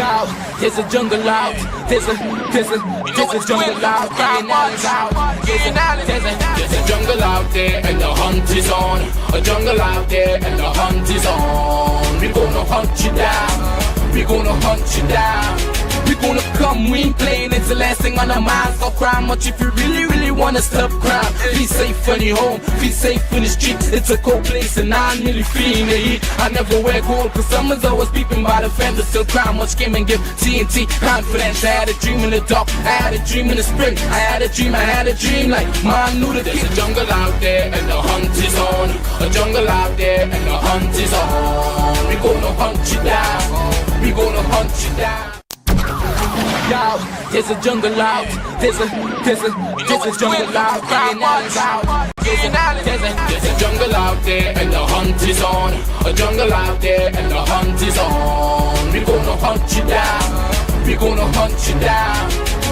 Yo, there's a jungle out. There's a jungle out. There's a jungle out there and the hunt is on. A jungle out there and the hunt is on. We gonna hunt you down. We gonna hunt you down. We gonna come, we ain't playing, it's the last thing on our minds. Don't cry much if you really wanna stop crime. Be safe when you're home, be safe in the streets. It's a cold place and I'm really feeling the heat. I never wear gold cause someone's always peeping by the fender. Still cry much, came and give TNT confidence. I had a dream in the dark, I had a dream in the spring. I had a dream like mom knew that there's a jungle out there and the hunt is on. A jungle out there and the hunt is on. We gonna hunt you down. We gonna hunt you down. Yo, there's a jungle out. There's a jungle out. There's a jungle out there and the hunt is on. A jungle out there and the hunt is on. We gonna hunt you down. We gonna hunt you down.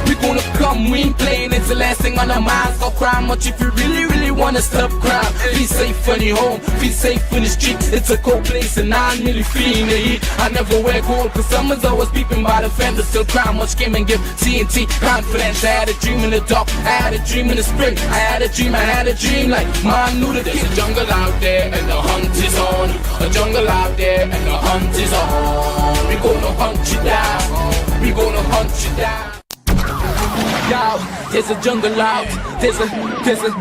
We gonna come, we ain't playing, it's the last thing on our minds. Don't cry much if you really wanna stop crime. Be safe when you're home, be safe in the streets. It's a cold place and I'm really feeling the heat. I never wear gold cause someone's always peeping by the fender. Still cry much, came and give TNT confidence. I had a dream in the dark, I had a dream in the spring. I had a dream like mom knew that there's a jungle out there and the hunt is on. A jungle out there and the hunt is on. We gonna hunt you down. We gonna hunt you down. Yo, there's a jungle out. There's a jungle out. There's a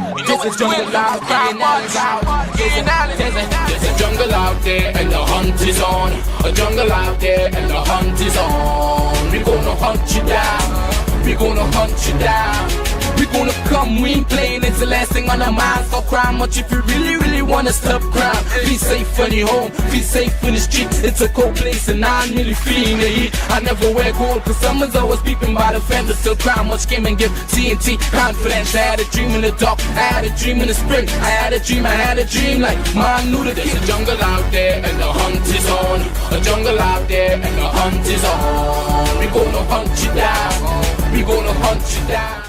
jungle out there and the hunt is on. A jungle out there and the hunt is on. We gonna hunt you down. We gonna hunt you down. We gonna come, we ain't playing, it's the last thing on our minds. Don't cry much if you really wanna stop crime. Be safe when you're home, be safe in the streets. It's a cold place and I'm really feeling the heat. I never wear gold cause someone's always peeping by the fender. Still cry much, came and give TNT confidence. I had a dream in the dark, I had a dream in the spring. I had a dream like mom knew that there's a jungle out there and the hunt is on. A jungle out there and the hunt is on. We gonna hunt you down. We gonna hunt you down.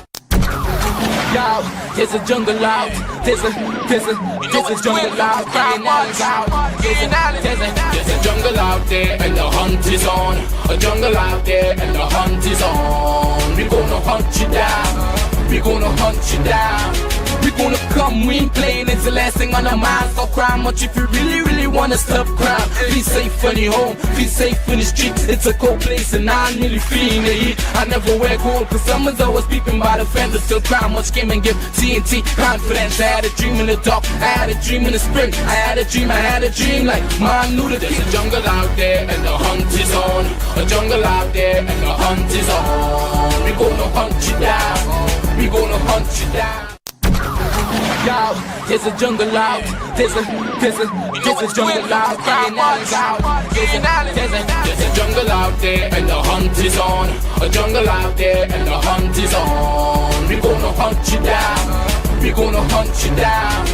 Yo, there's a jungle out. There's a jungle out. There's a jungle out there and the hunt is on. A jungle out there and the hunt is on. We gonna hunt you down. We gonna hunt you down. We gonna come, we ain't playing, it's the last thing on our minds. Don't cry much if you really wanna stop crime. Be safe when you're home, be safe in the streets. It's a cold place and I'm really feeling the heat. I never wear gold cause someone's always peeping by the fender. Still cry much, came and give TNT confidence. I had a dream in the dark, I had a dream in the spring. I had a dream like mom knew that there's a jungle out there and the hunt is on. A jungle out there and the hunt is on. We gonna hunt you down. We gonna hunt you down. Yo, there's a jungle out. There's a jungle out. There's a jungle out there and the hunt is on. A jungle out there and the hunt is on. We gonna hunt you down. We gonna hunt you down.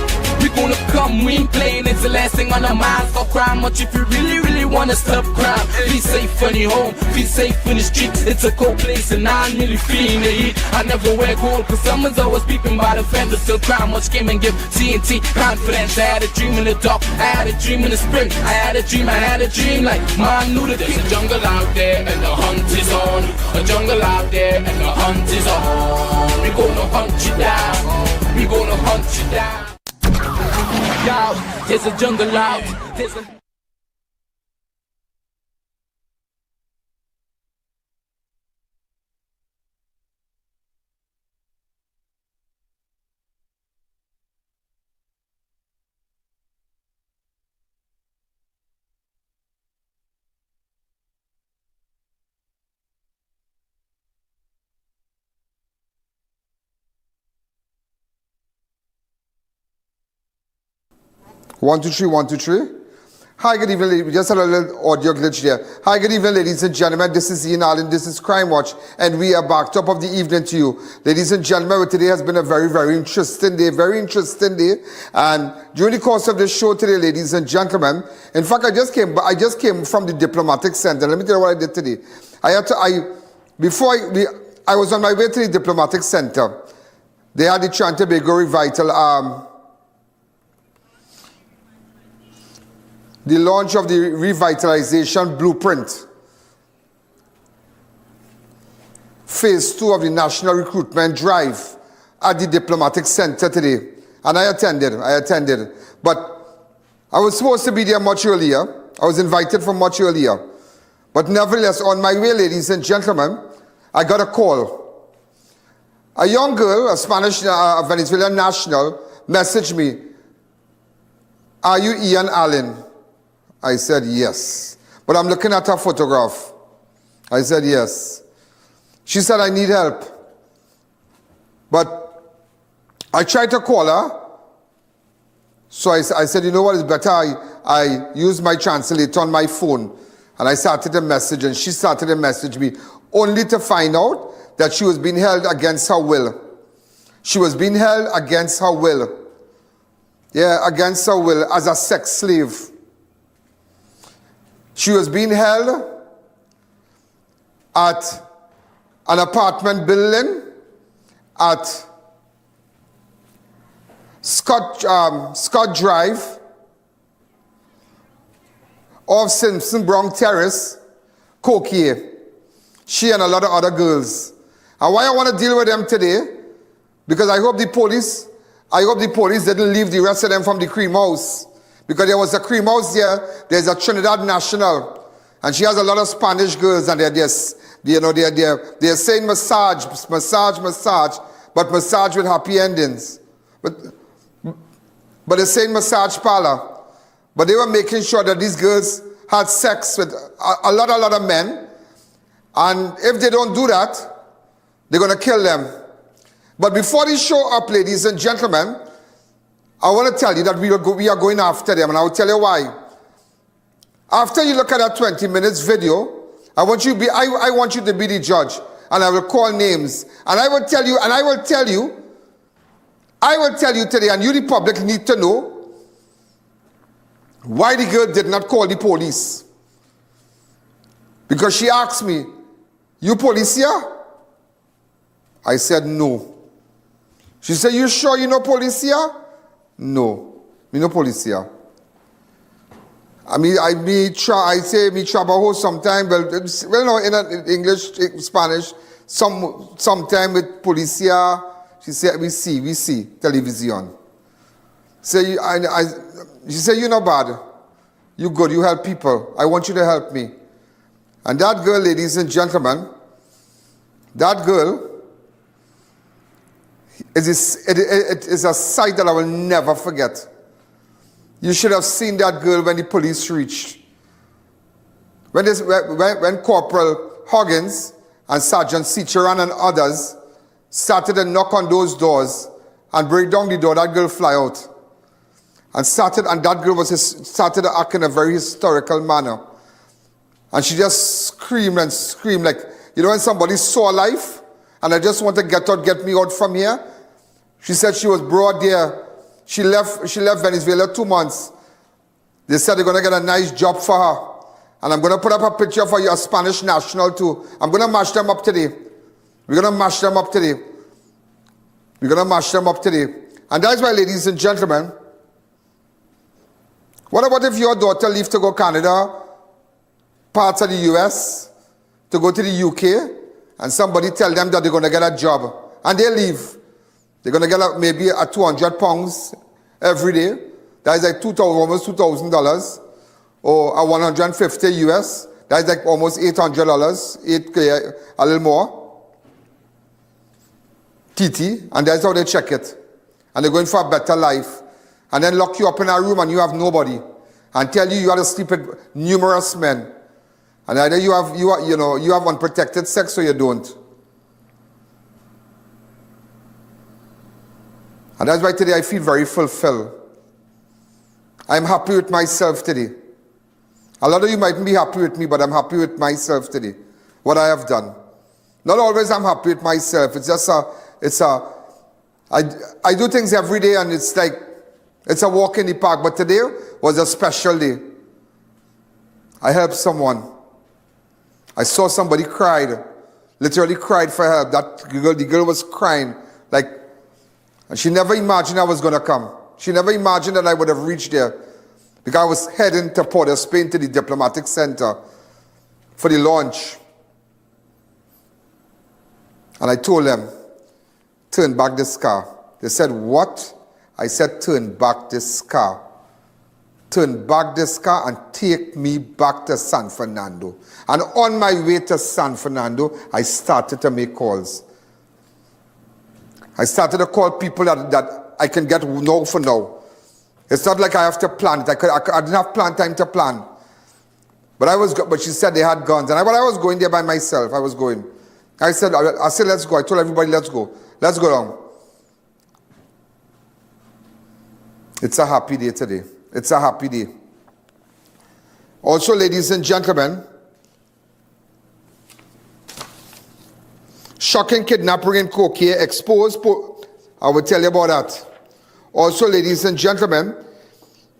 We gonna come, we ain't playing, it's the last thing on our minds. Don't cry much if you really wanna stop crime. Be safe when you're home, be safe in the streets. It's a cold place and I'm really feeling the heat. I never wear gold cause someone's always peeping by the fender. Still cry much, came and give TNT confidence. I had a dream in the dark, I had a dream in the spring. I had a dream like mom knew that there's a jungle out there and the hunt is on. A jungle out there and the hunt is on. We gonna hunt you down. We gonna hunt you down. Yo, there's a jungle out. There's a One, two, three, 1, 2, 3. Hi, good evening, ladies. We just had a little audio glitch there. Hi, good evening, ladies and gentlemen. This is I.A.N, this is Crime Watch, and we are back. Top of the evening to you. Ladies and gentlemen, today has been a very interesting day. And during the course of the show today, ladies and gentlemen, in fact, I just came from the diplomatic center. Let me tell you what I did today. I was on my way to the diplomatic center. They had the Trinidad and Tobago Revital, the launch of the revitalization blueprint. phase 2 of the national recruitment drive at the Diplomatic Center today. And I attended. But I was supposed to be there much earlier. I was invited for much earlier. But nevertheless, on my way, ladies and gentlemen, I got a call. A young girl, a Spanish, a Venezuelan national, messaged me, "Are you I.A.N?" I said, "Yes." But I'm looking at her photograph. I said, "Yes." She said, "I need help." But I tried to call her. So I said, "You know what, it's better I use my translator on my phone." And I started a message, and she started to message me, only to find out that she was being held against her will. She was being held against her will. Yeah, against her will, as a sex slave. She was being held at an apartment building at Scott Drive off Simpson Brown Terrace, Cocoyea. She and a lot of other girls. And why I want to deal with them today, because I hope the police didn't leave the rest of them from the cream house. Because there was a cream house there, there's a Trinidad national, and she has a lot of Spanish girls, and they're saying massage, but massage with happy endings. But they're saying massage parlor. But they were making sure that these girls had sex with a lot of men. And if they don't do that, they're going to kill them. But before they show up, ladies and gentlemen, I want to tell you that we are going after them. And I will tell you why. After you look at that 20 minutes video, I want you to be the judge. And I will call names. And I will tell you today, and you the public need to know, why the girl did not call the police. Because she asked me, "You police here?" I said, "No." She said, "You sure you know police here?" "No, me no police here." I say me trabajo sometime, well, no, in English, Spanish, sometime with policia. She said, we see, television. She said, "You know bad. You good, you help people. I want you to help me." And that girl, ladies and gentlemen, that girl, it is a sight that I will never forget. You should have seen that girl when the police reached. When Corporal Huggins and Sergeant Cicheran and others started to knock on those doors and break down the door, that girl fly out. And that girl started to act in a very historical manner. And she just screamed and screamed, like, you know, when somebody saw life and I just want to get me out from here. She said she was brought there. She left Venezuela 2 months. They said they're going to get a nice job for her. And I'm going to put up a picture for you, a Spanish national too. I'm going to mash them up today. We're going to mash them up today. And that's why, ladies and gentlemen, what about if your daughter leaves to go Canada, parts of the US, to go to the UK, and somebody tell them that they're going to get a job, and they leave. They're going to get maybe a 200 pounds every day. That is like almost $2,000, or a 150 US. That is like almost $800, a little more. TT, and that's how they check it. And they're going for a better life. And then lock you up in a room and you have nobody. And tell you have to sleep with numerous men. And either you have unprotected sex or you don't. And that's why today I feel very fulfilled. I'm happy with myself today. A lot of you mightn't be happy with me, but I'm happy with myself today. What I have done. Not always I'm happy with myself. I do things every day and it's like, it's a walk in the park. But today was a special day. I helped someone. I saw somebody cried. Literally cried for help. The girl was crying. And she never imagined I was going to come. She never imagined that I would have reached there. Because I was heading to Port of Spain to the Diplomatic Center for the launch. And I told them, turn back this car. They said, what? I said, turn back this car. Turn back this car and take me back to San Fernando. And on my way to San Fernando, I started to make calls. I started to call people that I can get now for now. It's not like I have to plan it. I didn't have time to plan. But she said they had guns. And I was going there by myself. I was going. I said, let's go. I told everybody, let's go. Let's go down. It's a happy day today. It's a happy day. Also, ladies and gentlemen, shocking kidnapping in Cocoyea exposed. I will tell you about that. Also, ladies and gentlemen,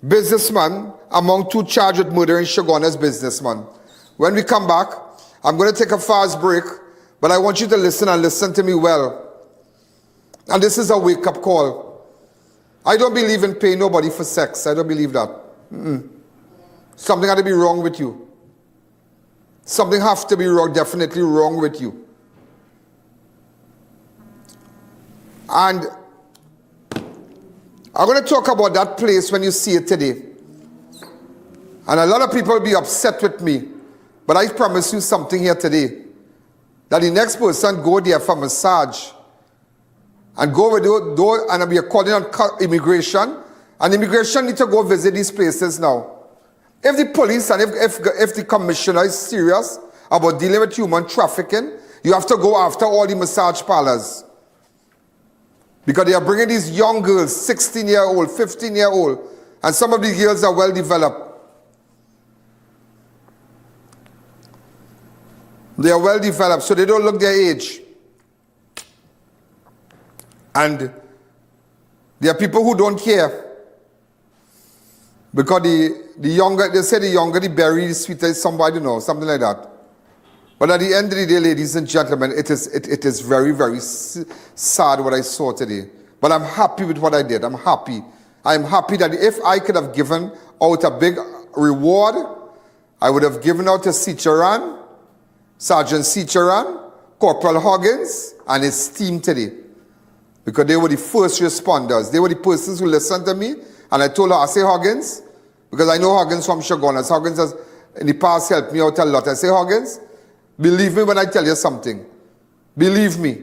businessman among two charged with murdering Chaguanas businessman. When we come back, I'm going to take a fast break, but I want you to listen and listen to me well. And this is a wake-up call. I don't believe in paying nobody for sex. I don't believe that. Something had to be wrong with you. Something have to be wrong, definitely wrong with you. And I'm going to talk about that place when you see it today. And a lot of people will be upset with me. But I promise you something here today. That the next person go there for massage. And go with those, and we are calling on immigration. And immigration need to go visit these places now. If the police and if the commissioner is serious about dealing with human trafficking, you have to go after all the massage parlors. Because they are bringing these young girls, 16-year-old, 15-year-old, and some of these girls are well developed. They are well developed, so they don't look their age. And there are people who don't care. Because the younger, they say the younger the berry, the sweeter somebody, something like that. But at the end of the day, ladies and gentlemen, it is very, very sad what I saw today. But I'm happy with what I did. I'm happy. I'm happy that if I could have given out a big reward, I would have given out to Sicharan, Sergeant Sicharan, Corporal Huggins, and his team today. Because they were the first responders. They were the persons who listened to me. And I told her, I say Huggins, because I know Huggins from Chaguanas. Huggins has in the past helped me out a lot. I say, Huggins, believe me when I tell you something. Believe me.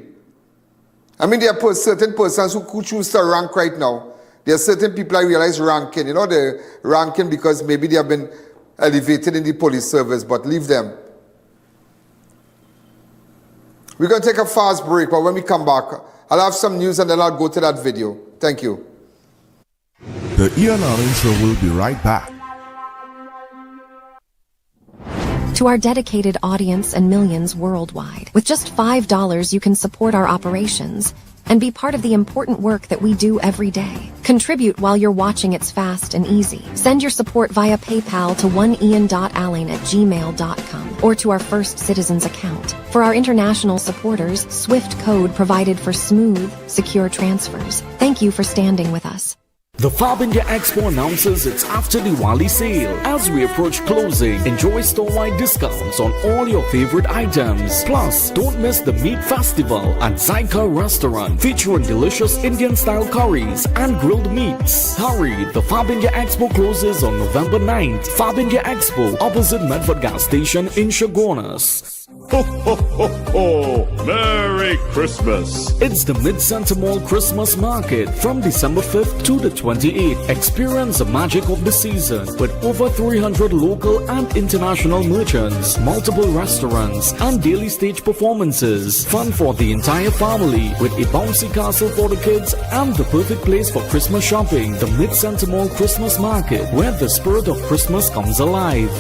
I mean, there are certain persons who choose to rank right now. There are certain people I realize ranking. They're ranking because maybe they have been elevated in the police service, but leave them. We're going to take a fast break, but when we come back, I'll have some news and then I'll go to that video. Thank you. The I.A.N show will be right back. To our dedicated audience and millions worldwide, with just $5 you can support our operations and be part of the important work that we do every day. Contribute while you're watching. It's fast and easy. Send your support via PayPal to oneian.alleyne@gmail.com or to our First Citizens account. For our international supporters, Swift code provided for smooth, secure transfers. Thank you for standing with us. The Fab India Expo announces its after Diwali sale. As we approach closing, enjoy store-wide discounts on all your favorite items. Plus, don't miss the Meat Festival at Zyka Restaurant, featuring delicious Indian-style curries and grilled meats. Hurry, the Fab India Expo closes on November 9th. Fab India Expo, opposite Medford Gas Station in Chaguanas. Ho, ho, ho, ho! Merry Christmas! It's the Mid-Center Mall Christmas Market from December 5th to the 28th. Experience the magic of the season with over 300 local and international merchants, multiple restaurants, and daily stage performances. Fun for the entire family with a bouncy castle for the kids and the perfect place for Christmas shopping. The Mid-Center Mall Christmas Market, where the spirit of Christmas comes alive.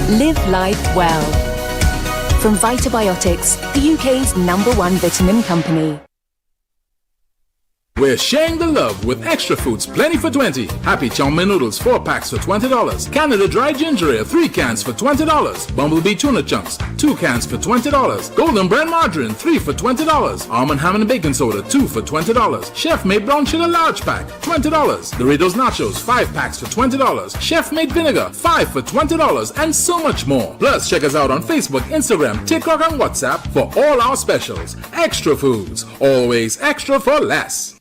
Live life well. From Vitabiotics, the UK's #1 vitamin company. We're sharing the love with extra foods plenty for 20. Happy Chow Mein noodles 4 packs for $20. Canada Dry Ginger Ale 3 cans for $20. Bumblebee Tuna Chunks 2 cans for $20. Golden Brand Margarine 3 for $20. Almond Ham and Bacon Soda 2 for $20. Chef Made Brown Sugar Large Pack $20. Doritos Nachos 5 packs for $20. Chef Made Vinegar 5 for $20, and so much more. Plus, check us out on Facebook, Instagram, TikTok, and WhatsApp for all our specials. Extra foods, always extra for less.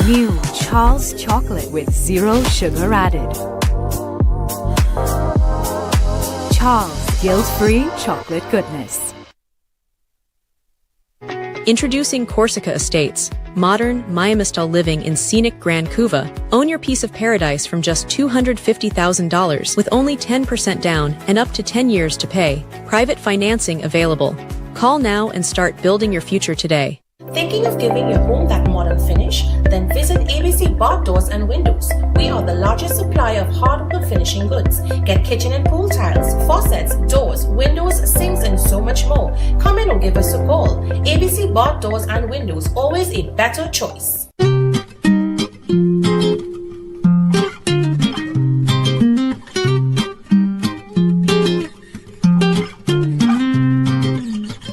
New Charles chocolate with 0 sugar added. Charles guilt-free chocolate goodness. Introducing Corsica Estates, modern Maya-style living in scenic Grand Couva. Own your piece of paradise from just $250,000 with only 10% down and up to 10 years to pay. Private financing available. Call now and start building your future today. Thinking of giving your home that modern finish? Then visit ABC Bath Doors and Windows. We are the largest supplier of hardwood finishing goods. Get kitchen and pool tiles, faucets, doors, windows, sinks, and so much more. Come in or give us a call. ABC Bath Doors and Windows, always a better choice.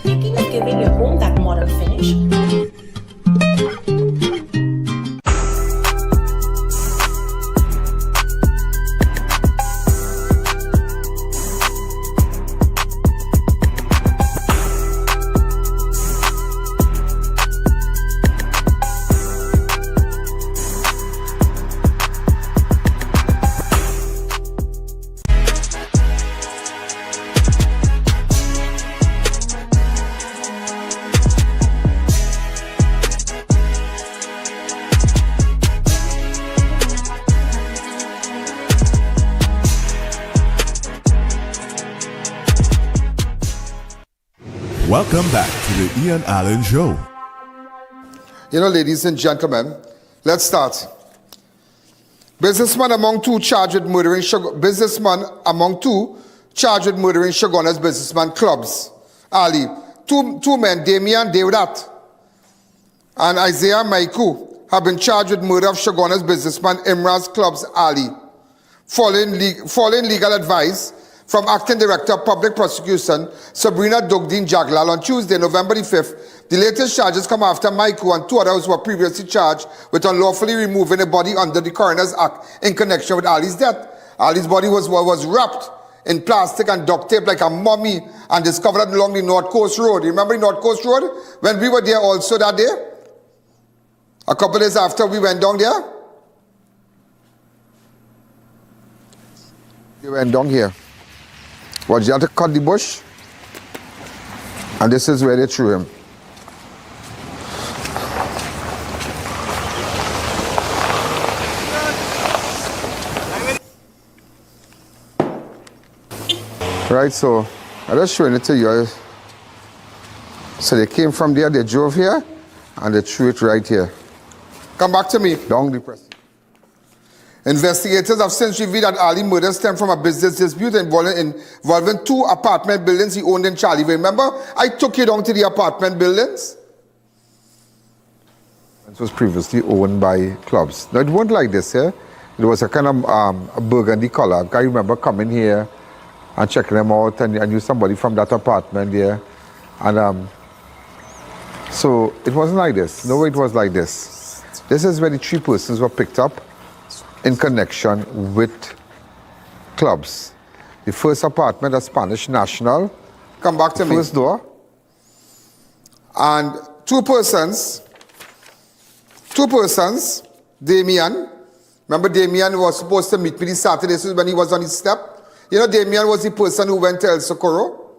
Thinking of giving your home that modern finish? Welcome back to the I.A.N Show. You know, ladies and gentlemen, let's start. Businessman among two charged with murdering Chaguanas businessman clubs. Ali, two men, Damien, Deodath and Maikoo, have been charged with murder of Chaguanas businessman Imraz clubs Ali. Following legal advice from Acting Director of Public Prosecution Sabrina Dougdeen-Jaglal on Tuesday, November the 5th, the latest charges come after Maikoo and 2 others were previously charged with unlawfully removing a body under the Coroner's Act in connection with Ali's death. Ali's body was wrapped in plastic and duct tape like a mummy and discovered along the North Coast Road. You remember the North Coast Road? When we were there also that day? A couple days after we went down there? We went down here. Was you have to cut the bush? And this is where they threw him. Right, so I'm just showing it to you. So they came from there, they drove here, and they threw it right here. Come back to me. Down the press. Investigators have since revealed that Ali murder stemmed from a business dispute involving 2 apartment buildings he owned in Charlie. Remember, I took you down to the apartment buildings? It was previously owned by clubs. Now, it wasn't like this here. It was a kind of a burgundy color. I remember coming here and checking them out, and I knew somebody from that apartment there. And so it wasn't like this. No, it was like this. This is where the 3 persons were picked up in connection with clubs. The first apartment, a Spanish national. Come back to me. First door. And 2 persons, Damien. Remember Damien was supposed to meet me this Saturday, this is when he was on his step. You know, Damien was the person who went to El Socorro.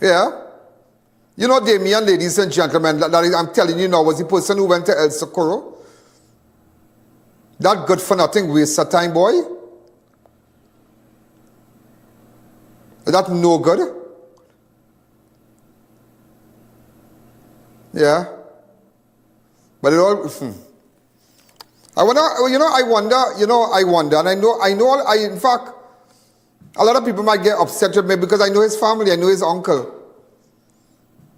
Yeah. You know Damien, ladies and gentlemen, that I'm telling you now, was the person who went to El Socorro. That good for nothing waste of time, boy. That no good. Yeah. But it all, I wonder, and in fact, a lot of people might get upset with me because I know his family, I know his uncle.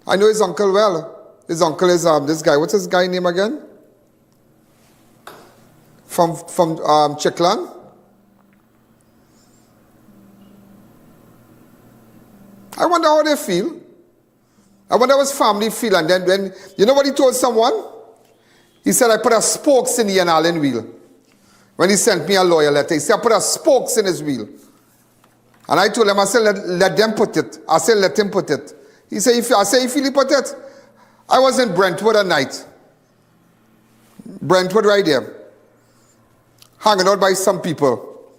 I know his uncle well. His uncle is this guy. What's his guy name again? From Chiklan. I wonder how they feel. I wonder how his family feel. And then when, you know what he told someone? He said, I put a spokes in the ianalleyne wheel. When he sent me a lawyer letter, he said, I put a spokes in his wheel. And I told him, I said, let them put it. I said, let him put it. He said, if he put it. I was in Brentwood at night. Brentwood right there. Hanging out by some people.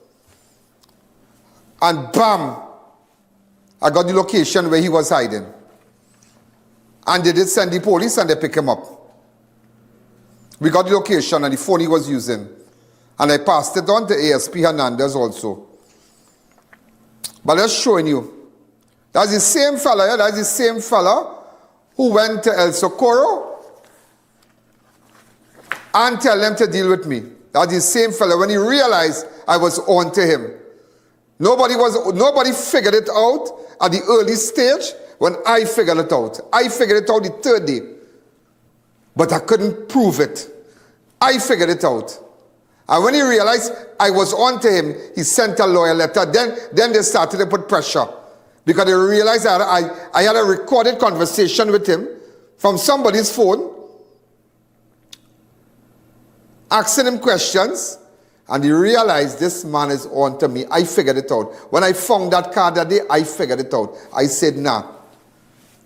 And bam, I got the location where he was hiding. And they did send the police and they picked him up. We got the location and the phone he was using. And I passed it on to ASP Hernandez also. But just showing you. That's the same fella, yeah? That's the same fella who went to El Socorro and tell them to deal with me. That's the same fella when he realized I was on to him. Nobody figured it out at the early stage when I figured it out. I figured it out the third day. But I couldn't prove it. I figured it out. And when he realized I was on to him, he sent a lawyer letter. Then they started to put pressure. Because they realized that I had a recorded conversation with him from somebody's phone, asking him questions, and he realized this man is on to me. I figured it out. When I found that car that day, I figured it out. I said, nah.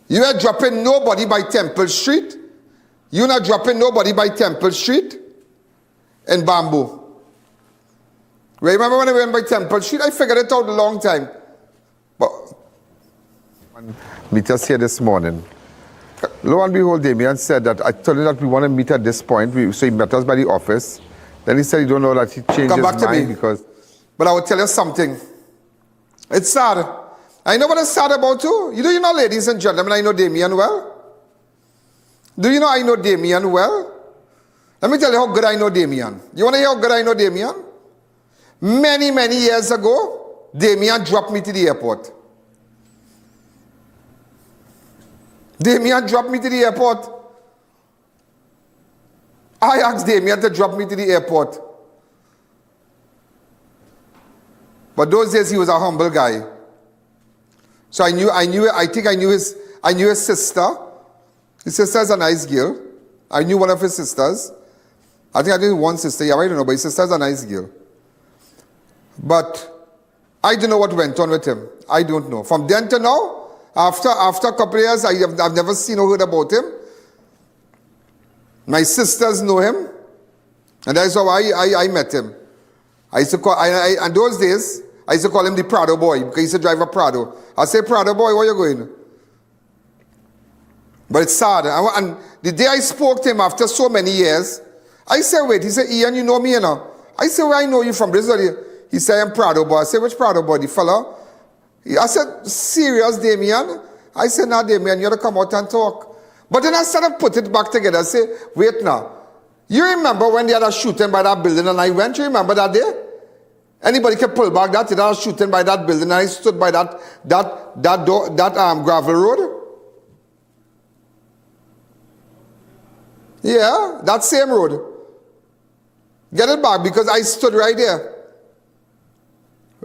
You are dropping nobody by Temple Street. You're not dropping nobody by Temple Street in Bamboo. Remember when I went by Temple Street? I figured it out a long time. But meet us here this morning. Lo and behold, Damien said that I told him that we want to meet at this point. So he met us by the office. Then he said he don't know that he changed his mind because... But I will tell you something. It's sad. I know what is sad about you. You know, ladies and gentlemen, I know Damien well. Do you know I know Damien well? Let me tell you how good I know Damien. You want to hear how good I know Damien? Many, many years ago, Damien dropped me to the airport. Damien dropped me to the airport. I asked Damien to drop me to the airport. But those days he was a humble guy. So I think I knew his sister. His sister is a nice girl. I knew one of his sisters. I knew one sister. Yeah, I don't know, but his sister is a nice girl. But I don't know what went on with him. I don't know. From then to now, after a couple of years, I've never seen or heard about him. My sisters know him. And that's how I met him. I used to call, and those days, I used to call him the Prado boy, because he used to drive a Prado. I say, Prado boy, where you going? But it's sad. And the day I spoke to him after so many years, I said, wait, he said, Ian, you know me, you know? I said, where I know you from? He said, I'm Prado boy. I said, which Prado boy? The fella? I said, serious, Damien? I said, nah, Damien, you have to come out and talk. But then I started to put it back together. I say, wait now. You remember when they had a shooting by that building and I went? You remember that day? Anybody can pull back that? They had a shooting by that building and I stood by that gravel road? Yeah, that same road. Get it back because I stood right there.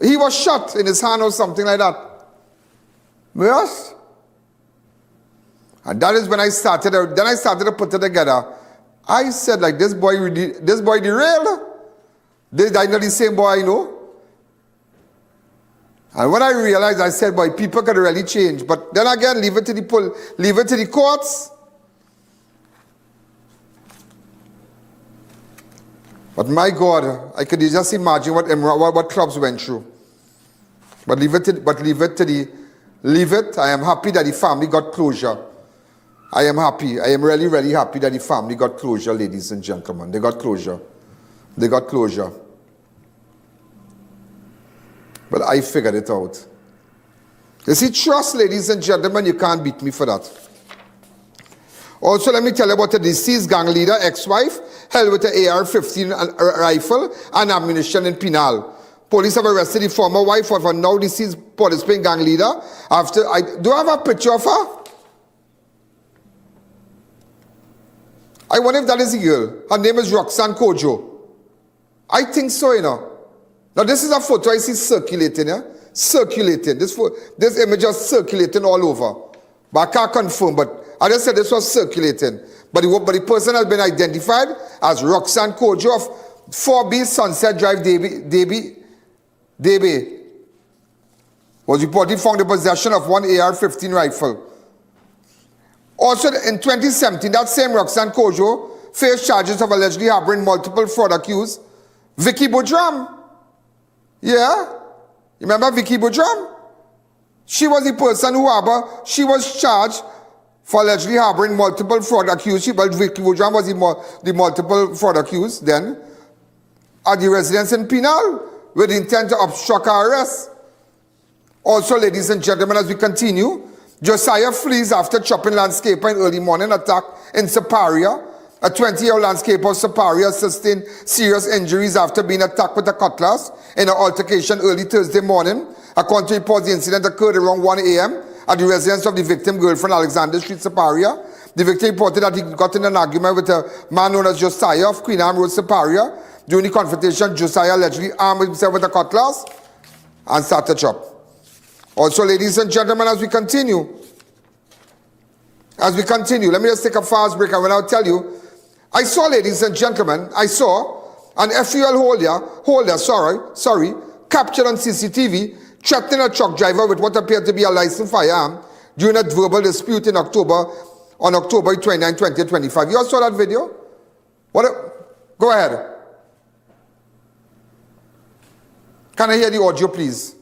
He was shot in his hand or something like that. Yes? And that is when I started to put it together. I said, like, this boy derailed. I know the same boy I know. And when I realized, I said, boy, people could really change. But then again, leave it to the courts. But my God, I could just imagine what clubs went through. But leave it. I am happy that the family got closure. I am happy. I am really, really happy that the family got closure, ladies and gentlemen. They got closure. They got closure. But I figured it out. You see, trust, ladies and gentlemen, you can't beat me for that. Also, let me tell you about a deceased gang leader, ex-wife, held with an AR-15 rifle and ammunition in Pinal. Police have arrested the former wife of a now deceased participating gang leader. Do I have a picture of her? I wonder if that is a girl. Her name is Roxanne Kojo. I think so, you know. Now, this is a photo I see circulating, yeah? Circulating. This image is circulating all over. But I can't confirm, but I just said this was circulating. But the person has been identified as Roxanne Kojo of 4B Sunset Drive, Debe. Was reportedly found in possession of one AR-15 rifle. Also, in 2017, that same Roxanne Kojo faced charges of allegedly harboring multiple fraud accused Vicky Boudram. Yeah? You remember Vicky Boudram? She was the person who she was charged for allegedly harboring multiple fraud accused. But Vicky Boudram was the multiple fraud accused then at the residence in Pinal with the intent to obstruct her arrest. Also, ladies and gentlemen, as we continue, Josiah flees after chopping landscaper in early morning attack in Siparia. A 20-year-old landscaper of Siparia sustained serious injuries after being attacked with a cutlass in an altercation early Thursday morning. According to reports, the incident occurred around 1 a.m. at the residence of the victim girlfriend, Alexander Street, Siparia. The victim reported that he got in an argument with a man known as Josiah of Queen Anne Road, Siparia. During the confrontation, Josiah allegedly armed himself with a cutlass and started to chop. Also, ladies and gentlemen, as we continue, let me just take a fast break and I'll tell you, I saw, ladies and gentlemen, an FUL holder, captured on CCTV, threatening a truck driver with what appeared to be a licensed firearm during a verbal dispute on October 29, 2025. You all saw that video? Go ahead. Can I hear the audio, please?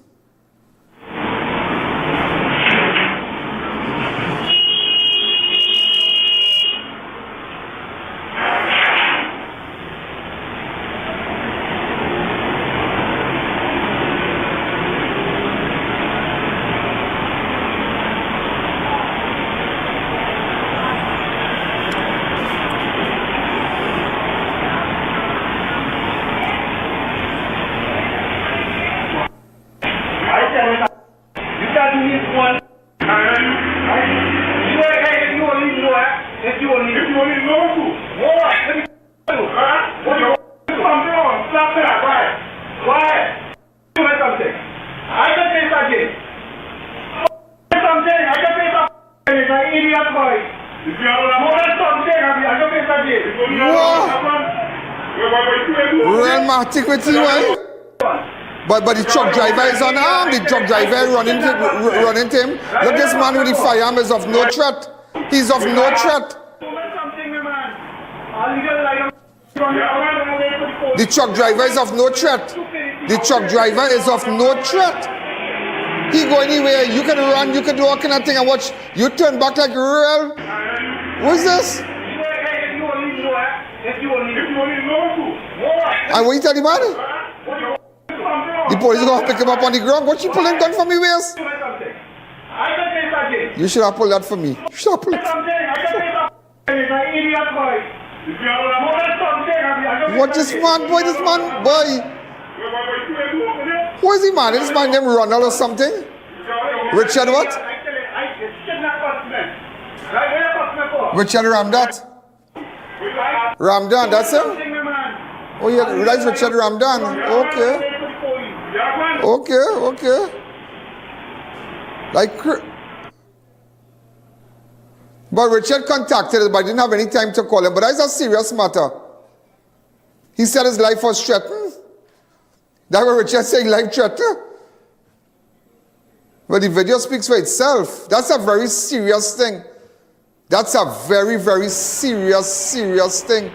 But the truck driver is unarmed. The truck driver running to him. Look, this man with the firearm is of no threat. He's of no threat. The truck driver is of no threat. The truck driver is of no threat. He go anywhere. You can run. You can do all kind of thing and watch. You turn back like real. What's this? And what you tell the man? The police are going to pick him up on the ground. What you pulling gun from me waist? You should have pulled that for me. You should have pulled it. What this man, boy? This man, boy. Who is he, man? Is this man named Ronald or something? Richard what? Richard Ramdat. Ramdan, that's him? Oh, yeah, that's Richard Ramdan. Okay. Okay. But Richard contacted us, but I didn't have any time to call him. But that's a serious matter. He said his life was threatened. That's what Richard said, life threatened. But the video speaks for itself. That's a very serious thing. That's a very, very serious thing.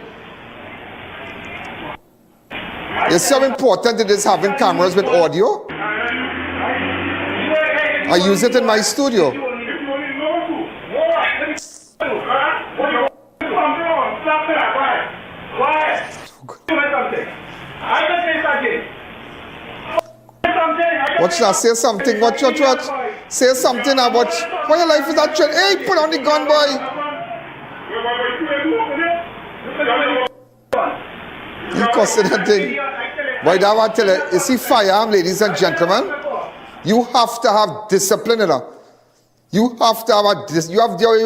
It's so important it is having cameras with audio. I use it in my studio. Watch now, say something. Watch. Say something now, watch. Why your life is that trend? Hey, put on the gun, boy. You cussing that thing. Boy, that want to tell you, see firearm, ladies and gentlemen, you have to have discipline, you know. You have to have you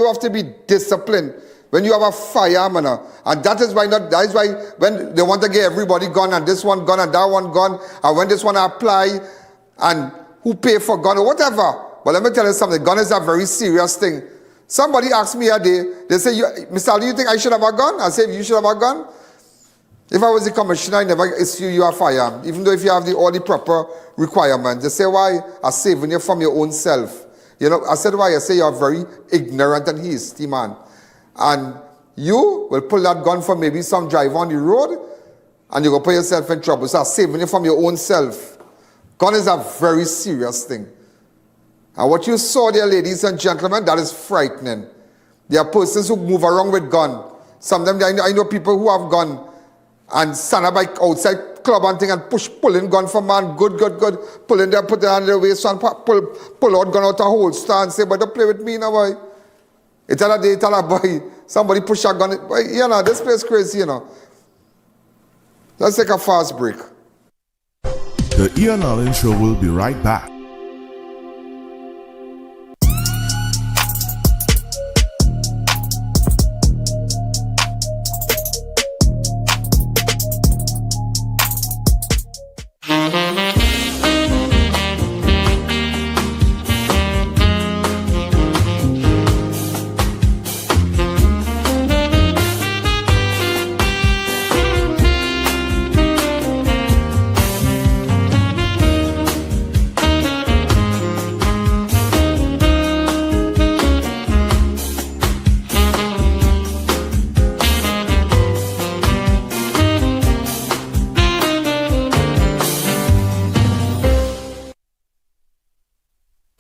have to be disciplined when you have a firearm, you know. And that is why when they want to get everybody gun and this one gun and that one gun, and when this one apply and who pay for gun or whatever. But let me tell you something, gun is a very serious thing. Somebody asked me a day, they say, Mr. Ali, do you think I should have a gun? I say, you should have a gun? If I was the commissioner, I never issue you a firearm, even though if you have all the proper requirements. They say, why? I'm saving you from your own self. You know, I said, why? I say, you're very ignorant and hasty, man. And you will pull that gun for maybe some driver on the road, and you're going to put yourself in trouble. So I'm saving you from your own self. Gun is a very serious thing. And what you saw there, ladies and gentlemen, that is frightening. There are persons who move around with gun. Sometimes I know people who have gun and stand up like outside club and thing and pulling gun from man, good. Pulling there, put it on their waist and pull out gun out a holster and say, but don't play with me now, boy. It's another day, tell a boy, somebody push a gun. Boy, you know, this place crazy, you know. Let's take a fast break. The I.A.N Show will be right back.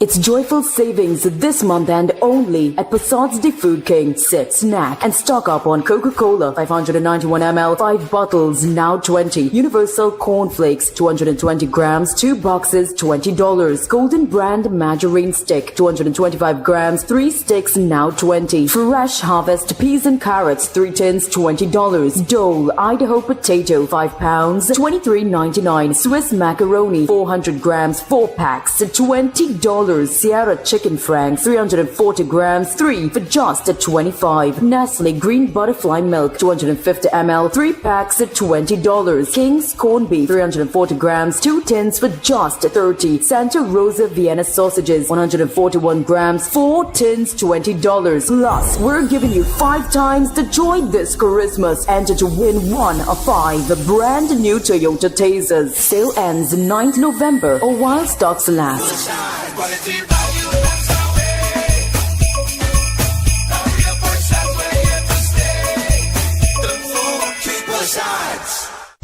It's joyful savings this month and only at Passad's The Food King. Sit, snack, and stock up on Coca-Cola, 591 ml, 5 bottles, now 20. Universal Cornflakes, 220 grams, 2 boxes, $20. Golden Brand Margarine Stick, 225 grams, 3 sticks, now 20. Fresh Harvest Peas and Carrots, 3 tins, $20. Dole Idaho Potato, 5 pounds, $23.99. Swiss Macaroni, 400 grams, 4 packs, $20. Sierra Chicken Frank, 340 grams, 3 for just $25. Nestle Green Butterfly Milk, 250 ml, 3 packs at $20. King's Corned Beef, 340 grams, 2 tins for just $30. Santa Rosa Vienna Sausages, 141 grams, 4 tins, $20. Plus, we're giving you 5 times the joy this Christmas. Enter to win 1 of 5 brand new Toyota Tasers. Sale ends 9th November or while stocks last.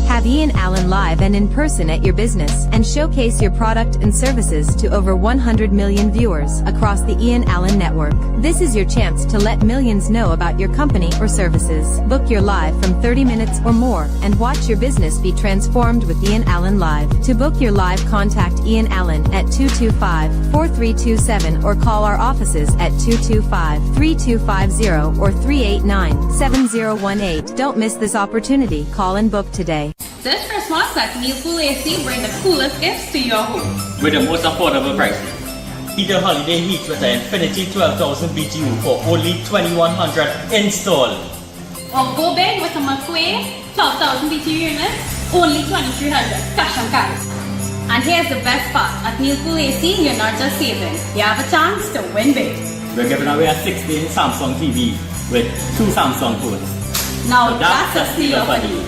Have I.A.N live and in person at your business and showcase your product and services to over 100 million viewers across the I.A.N network. This is your chance to let millions know about your company or services. Book your live from 30 minutes or more and watch your business be transformed with I.A.N Live. To book your live, contact I.A.N at 225-4327 or call our offices at 225-3250 or 389-7018. Don't miss this opportunity. Call and book today. This Christmas, let Munroe AC bring the coolest gifts to your home. With the most affordable prices. Heat the holiday heat with an Infinity 12,000 BTU for only $2,100 install. Or go big with a Cocoyea 12,000 BTU units, only $2,300 cash on carry. And here's the best part, at Munroe AC, you're not just saving, you have a chance to win big. We're giving away a 16 Samsung TV with 2 Samsung phones. Now so that's a steal for you.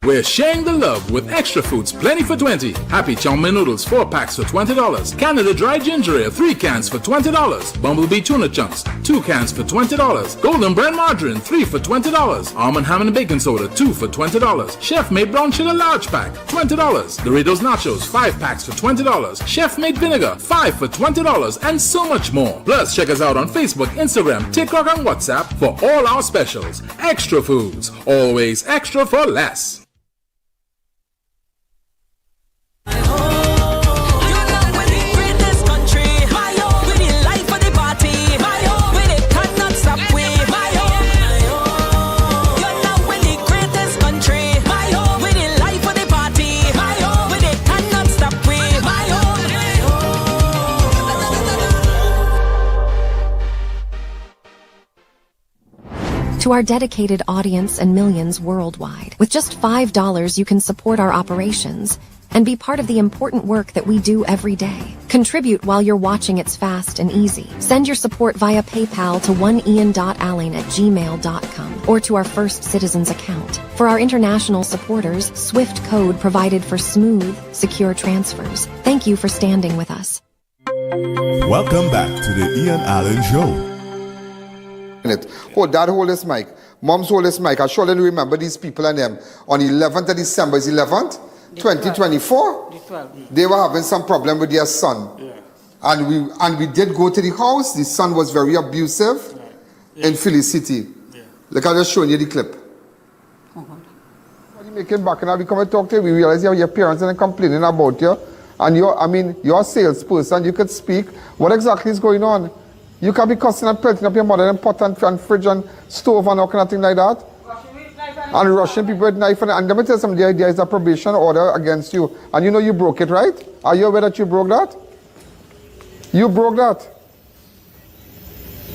We're sharing the love with extra foods plenty for 20. Happy Chow Mein noodles 4 packs for $20. Canada Dry Ginger Ale 3 cans for $20. Bumblebee Tuna Chunks 2 cans for $20. Golden Brand Margarine 3 for $20. Almond Ham and Bacon Soda 2 for $20. Chef Made Brown Sugar Large Pack $20. Doritos Nachos 5 packs for $20. Chef Made Vinegar 5 for $20 and so much more. Plus check us out on Facebook, Instagram, TikTok and WhatsApp for all our specials. Extra foods, always extra for less. To our dedicated audience and millions worldwide, with just $5 you can support our operations and be part of the important work that we do every day. Contribute while you're watching. It's fast and easy. Send your support via PayPal to oneian.alleyne@gmail.com or to our First Citizens account. For our international supporters, SWIFT code provided for smooth, secure transfers. Thank you for standing with us. Welcome back to the I.A.N Show. Dad, hold this mic. Mom's hold this mic. I surely remember these people and them. On 11th of December, is 11th? 2024? They were having some problem with their son. Yeah. And we did go to the house. The son was very abusive in Philly City. Yeah. Look, I'm just showing you the clip. What are you making back? And we come and talk to you. We realize you have your parents and they're complaining about you. And you're a salesperson. You could speak. What exactly is going on? You can be cussing and pelting up your mother and pot and fridge and stove and all kind of thing like that. And rushing people with knife. And let me tell you something, there is a probation order against you. And you know you broke it, right? Are you aware that you broke that? You broke that.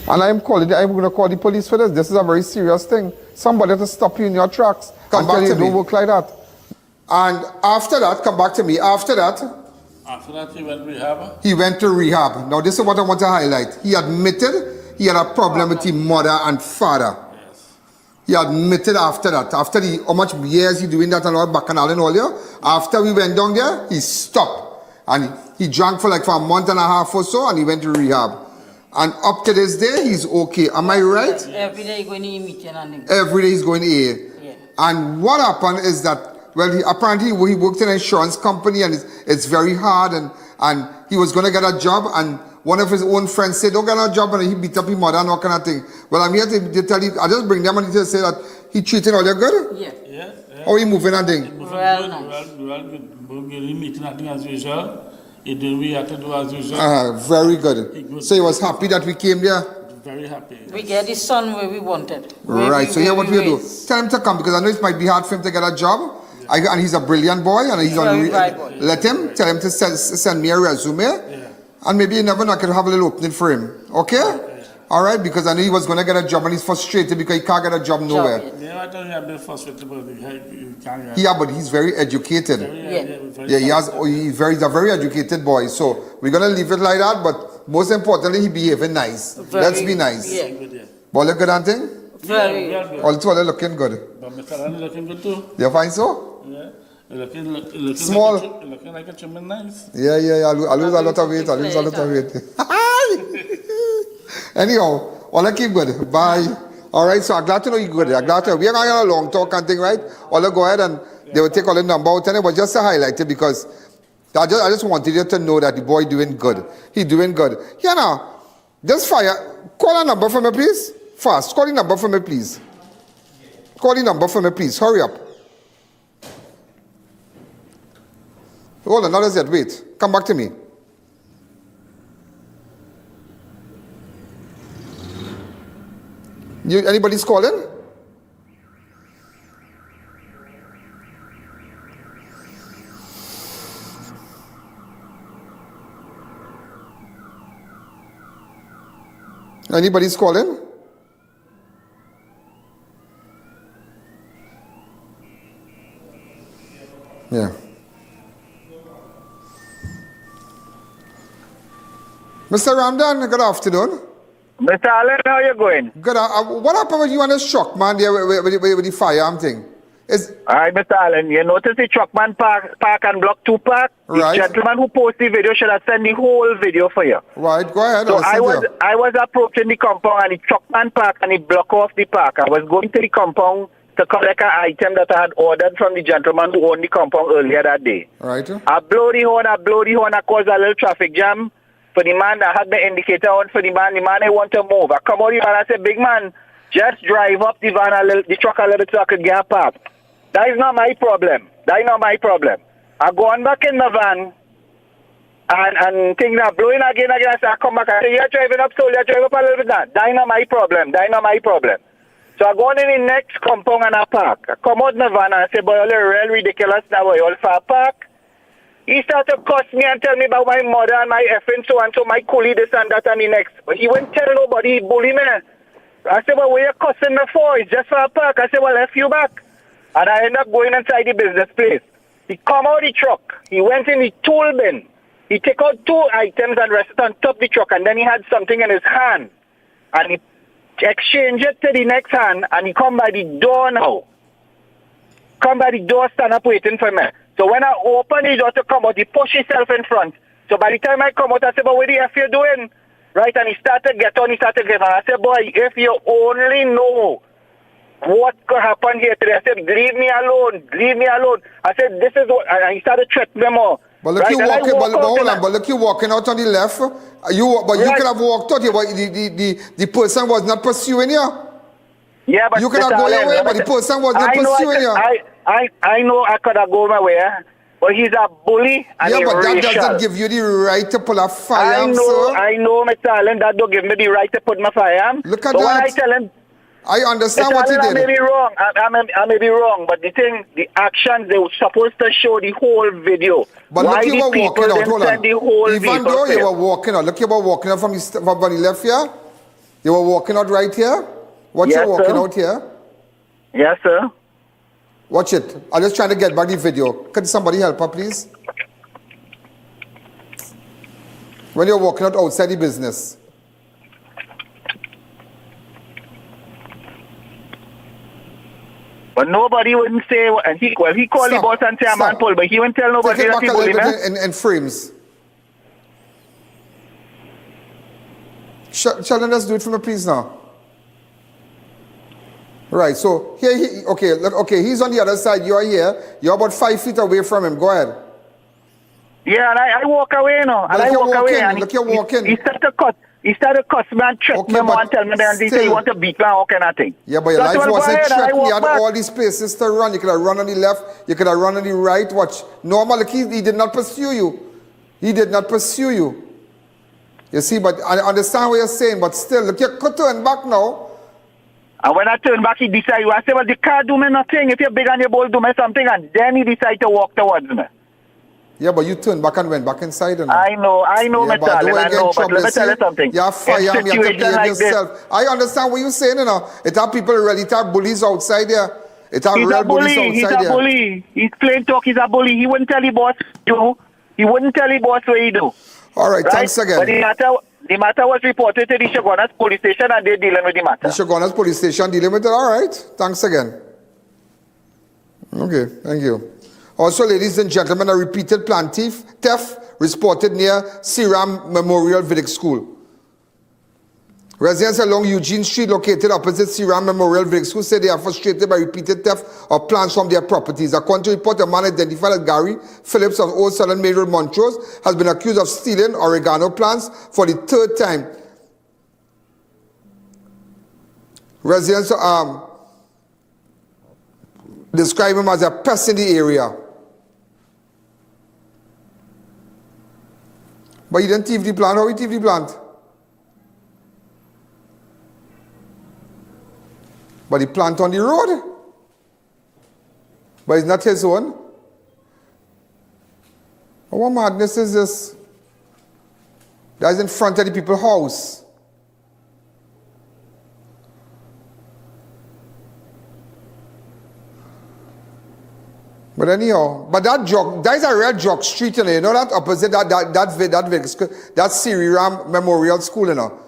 And I'm going to call the police for this. This is a very serious thing. Somebody has to stop you in your tracks. Come back to me. Don't work like that. And after that, come back to me. After that, he went to rehab? He went to rehab. Now, this is what I want to highlight. He admitted he had a problem with his mother and father. Yes. He admitted after that. After how much years he doing that and all, bacchanal and all, yeah? After we went down there, he stopped. And he drank for a month and a half or so, and he went to rehab. And up to this day, he's okay. Am I right? Yes. Every day he's going to meeting and every day he's going to AA. Yeah. And what happened is that, well, apparently he worked in an insurance company and it's very hard and he was going to get a job and one of his own friends said, don't get a job, and he beat up his mother and all kind of thing. Well, I'm here to tell you, I just bring them and to say that he treated all you good? Yeah. Yeah. How are you moving and thing? Well, nice. Well, meeting and thing as usual. He did what we had to do as usual. Very good. So he was happy that we came there? Very happy. We get the son where we wanted. Right, so here what we do. Tell him to come because I know it might be hard for him to get a job. And he's a brilliant boy and he's on. Let him, tell him to send me a resume. Yeah. And maybe you never know, I can have a little opening for him. Okay? Yeah. All right, because I know he was going to get a job and he's frustrated because he can't get a job nowhere. Yeah, I don't have been frustrated, but you can't. Yeah, but he's very educated. He's a very educated boy. So we're going to leave it like that, but most importantly, he behaving nice. Let's be nice. Yeah. But look good, Auntie? Very good. Also, they're looking good. But Mr. Randy looking good too. You find so? Yeah. Looking small. Looking like a chimney nice. Yeah. I lose a lot of weight. Anyhow, all I keep good. Bye. All right, so I'm glad to know you're good. I'm glad to know. We're going to have a long talk and thing, right? All I go ahead and they will take all the number out and it was just to highlight it because I just wanted you to know that the boy doing good. He doing good. Yeah, now, just fire. Call a number for me, please. Fast. Call the number for me, please. Call the number for me, please. Hurry up. Hold on, not as yet. Wait. Come back to me. Anybody's calling? Anybody's calling? Yeah. Mr. Ramdan, good afternoon. Mr. Allen, how you going? Good. What happened with you and this truck, man, there with the firearm thing? All right, Mr. Allen, you notice the Truckman Park and Block 2 Park? Right. The gentleman who posted the video should have sent the whole video for you. Right, go ahead. So I was approaching the compound and the Truckman Park and the block off the park. I was going to the compound to collect an item that I had ordered from the gentleman who owned the compound earlier that day. Right. I blow the horn, I caused a little traffic jam. For the man that had the indicator on for the man I want to move. I come out here and I said, big man, just drive up the van the truck a little so I could get parked. That is not my problem. I go on back in the van and things are blowing again. I say, I come back and say, you're driving up slowly, drive up a little bit now. That is not my problem. So I go on in the next compound and I park. I come out in the van and I say, boy, you're real ridiculous now, boy, all far park. He started to cuss me and tell me about my mother and my effing so and so, my coolie, this and that and the next. But he won't tell nobody, he bully me. I said, well, where you cussing me for? It's just for a park. I said, well, F you back. And I ended up going inside the business place. He come out the truck. He went in the tool bin. He take out 2 items and rest it on top of the truck. And then he had something in his hand. And he exchanged it to the next hand. And he come by the door now. Come by the door, stand up waiting for me. So when I open the door to come out, he push himself in front. So by the time I come out, I said, but what the F you doing? Right, and he started to get on, I said, boy, if you only know what could happen here today. I said, leave me alone. I said, this is what, and he started threatening me more. But look, right? you walking, but look, you walking out on the left. You could have walked out here, but the person was not pursuing you. Yeah, but you could have gone your way, but the person was not pursuing you. I know I could have gone my way. But he's a bully and yeah, but that racial. doesn't give you the right to pull a firearm, I know, Mr. Allen, that don't give me the right to put my firearm. Look at so that. When I tell him, I understand what he did. I may be wrong. I may be wrong, but the actions, they were supposed to show the whole video. But why look, you were walking out. Hold on. The whole Even though you were walking out, look, you were walking out from the left here. You were walking out right here. Watch you walking out here. Yes, sir. Watch it. I'm just trying to get back the video. Could somebody help her, please? When you're walking out outside the business. But nobody wouldn't say, and he called the boss and say, I'm on pull, but he wouldn't tell nobody that he bullied me. In frames. Sheldon, let's do it for me, please, now. Right, so here, he's on the other side, you're here, you're about 5 feet away from him, go ahead. Yeah, and I walk away now, and I walk away, and he started to cuss me and threaten me and tell me that he said he want to beat me and all kind of thing. Yeah, but your life wasn't threatened, you had all these places to run, you could have run on the left, you could have run on the right, watch. Normally, he did not pursue you. He did not pursue you. You see, but I understand what you're saying, but still, look, you could turn back now. And when I turn back, he decided, I said, well, the car do me nothing. If you're big and you're bold, do me something. And then he decided to walk towards me. Yeah, but you turned back and went back inside. And I know, Mr. Allen, I know, but let me tell you something. You're firearm, you have to behave yourself. I understand what you're saying, you know. It have people really, it have bullies outside there. It have real bullies outside there. He's a bully. He's plain talk, he's a bully. He wouldn't tell the boss what he do. He wouldn't tell the boss what he do. All right, thanks again. But the matter was reported to the Chaguanas police station and they're dealing with the matter. The Chaguanas police station dealing with it? All right. Thanks again. Okay, thank you. Also, ladies and gentlemen, a repeated plan theft reported near Siram Memorial Village School. Residents along Eugene Street, located opposite Siram Memorial Village School, said they are frustrated by repeated theft of plants from their properties. According to report, a man identified as Gary Phillips of Old Southern Maid Road, Montrose, has been accused of stealing oregano plants for the 3rd time. Residents describe him as a pest in the area. But he didn't thief the plant. How he thief the plant? But he plant on the road. But it's not his own. What madness is this? That's in front of the people's house. But anyhow, but that is a real jog street, you know that opposite that Siram Memorial School, you know.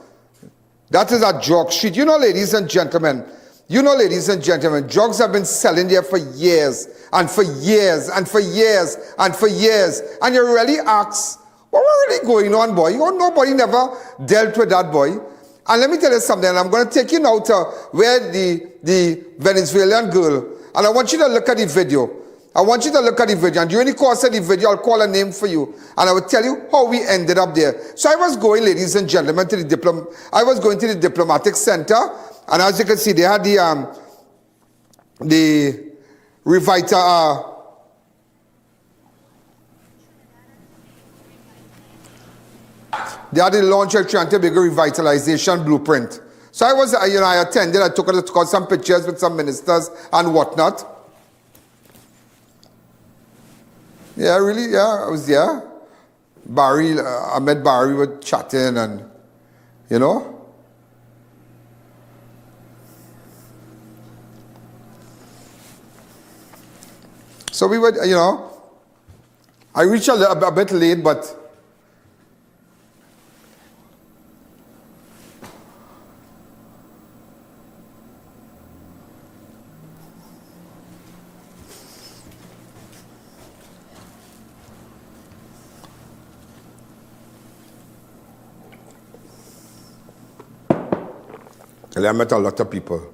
That is a jog street. You know, ladies and gentlemen, drugs have been selling there for years, and for years, and for years, and for years. And you really ask, what was really going on, boy? Nobody never dealt with that, boy. And let me tell you something, and I'm going to take you now to where the Venezuelan girl, and I want you to look at the video. And during the course of the video, I'll call a name for you. And I will tell you how we ended up there. So I was going, ladies and gentlemen, to the diplomatic center. And as you can see, they had the Revita, they had the launch of Trinidad and Tobago revitalization blueprint. So I was, I attended, I took out some pictures with some ministers and whatnot. Yeah, really, yeah, I was there. Barry, I met Barry, we were chatting and, you know. So we were, you know, I reached a bit late, but I met a lot of people.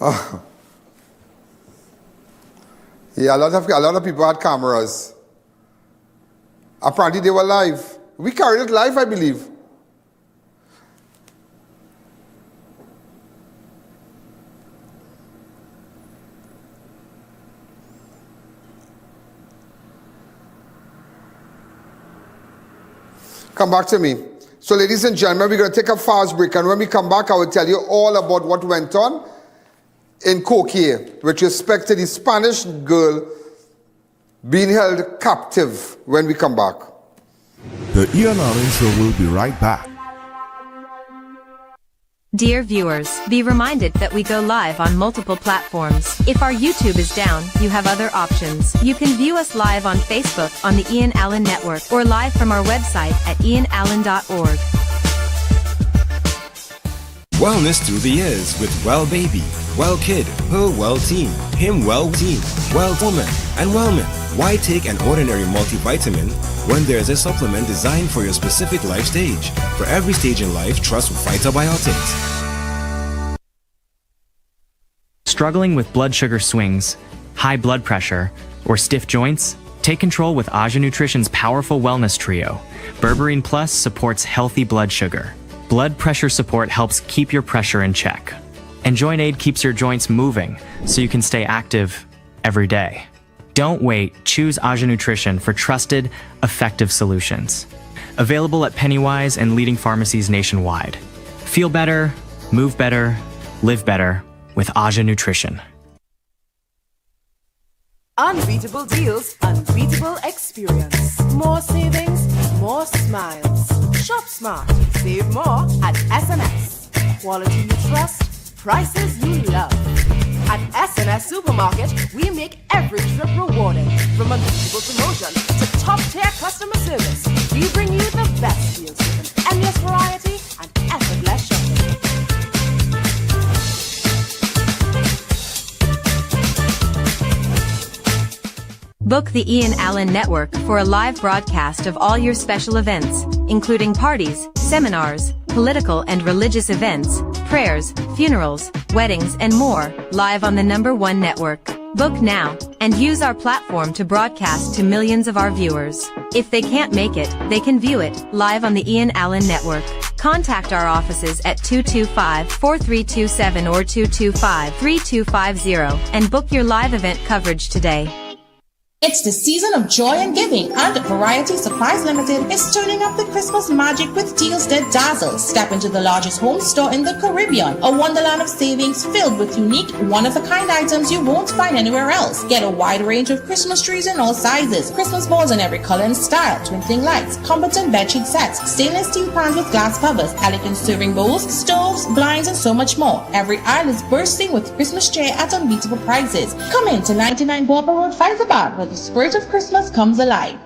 Oh. Yeah, a lot of people had cameras. Apparently they were live. We carried it live, I believe. Come back to me. So ladies and gentlemen, we're going to take a fast break, and when we come back, I will tell you all about what went on in Cocoyea with respect to the Spanish girl being held captive when we come back. The I.A.N Show will be right back. Dear viewers, be reminded that we go live on multiple platforms. If our YouTube is down, you have other options. You can view us live on Facebook on the I.A.N Network or live from our website at ianalleyne.org. Wellness through the years with Well Baby, Well Kid, Her Well Team, Him Well Team, Well Woman, and Wellman. Why take an ordinary multivitamin when there's a supplement designed for your specific life stage? For every stage in life, trust Phytobiotics. Struggling with blood sugar swings, high blood pressure, or stiff joints? Take control with Aja Nutrition's powerful wellness trio. Berberine Plus supports healthy blood sugar. Blood pressure support helps keep your pressure in check. And Joint Aid keeps your joints moving so you can stay active every day. Don't wait, choose Aja Nutrition for trusted, effective solutions. Available at Pennywise and leading pharmacies nationwide. Feel better, move better, live better with Aja Nutrition. Unbeatable deals, unbeatable experience. More savings, more smiles. Shop smart, save more at SNS. Quality you trust, prices you love. At SNS Supermarket, we make every trip rewarding. From unbeatable promotions to top-tier customer service, we bring you the best deals with an endless variety and effortless shopping. Book the I.A.N Network for a live broadcast of all your special events, including parties, seminars, political and religious events, prayers, funerals, weddings, and more, live on the #1 network. Book now, and use our platform to broadcast to millions of our viewers. If they can't make it, they can view it, live on the I.A.N Network. Contact our offices at 225-4327 or 225-3250, and book your live event coverage today. It's the season of joy and giving, and Variety Supplies Limited is turning up the Christmas magic with deals that dazzle. Step into the largest home store in the Caribbean, a wonderland of savings filled with unique, one-of-a-kind items you won't find anywhere else. Get a wide range of Christmas trees in all sizes, Christmas balls in every color and style, twinkling lights, competent bedsheet sets, stainless steel pans with glass covers, elegant serving bowls, stoves, blinds, and so much more. Every aisle is bursting with Christmas cheer at unbeatable prices. Come in to 99 Barbara Road, Faizabad, where the spirit of Christmas comes alive.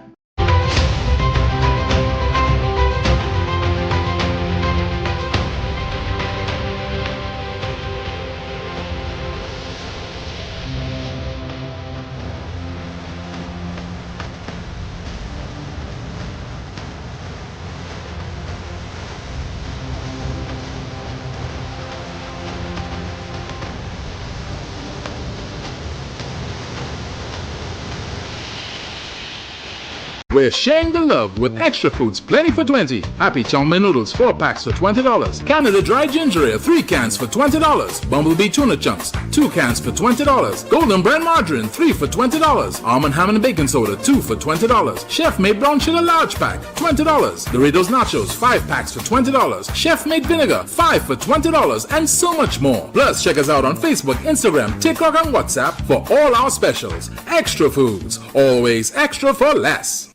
We're sharing the love with extra foods, plenty for 20. Happy Chow Mein noodles, 4 packs for $20. Canada Dry Ginger Ale, 3 cans for $20. Bumblebee Tuna Chunks, 2 cans for $20. Golden Brown Margarine, 3 for $20. Almond Ham and Bacon Soda, 2 for $20. Chef Made Brown Sugar Large Pack, $20. Doritos Nachos, 5 packs for $20. Chef Made Vinegar, 5 for $20. And so much more. Plus, check us out on Facebook, Instagram, TikTok, and WhatsApp for all our specials. Extra foods, always extra for less.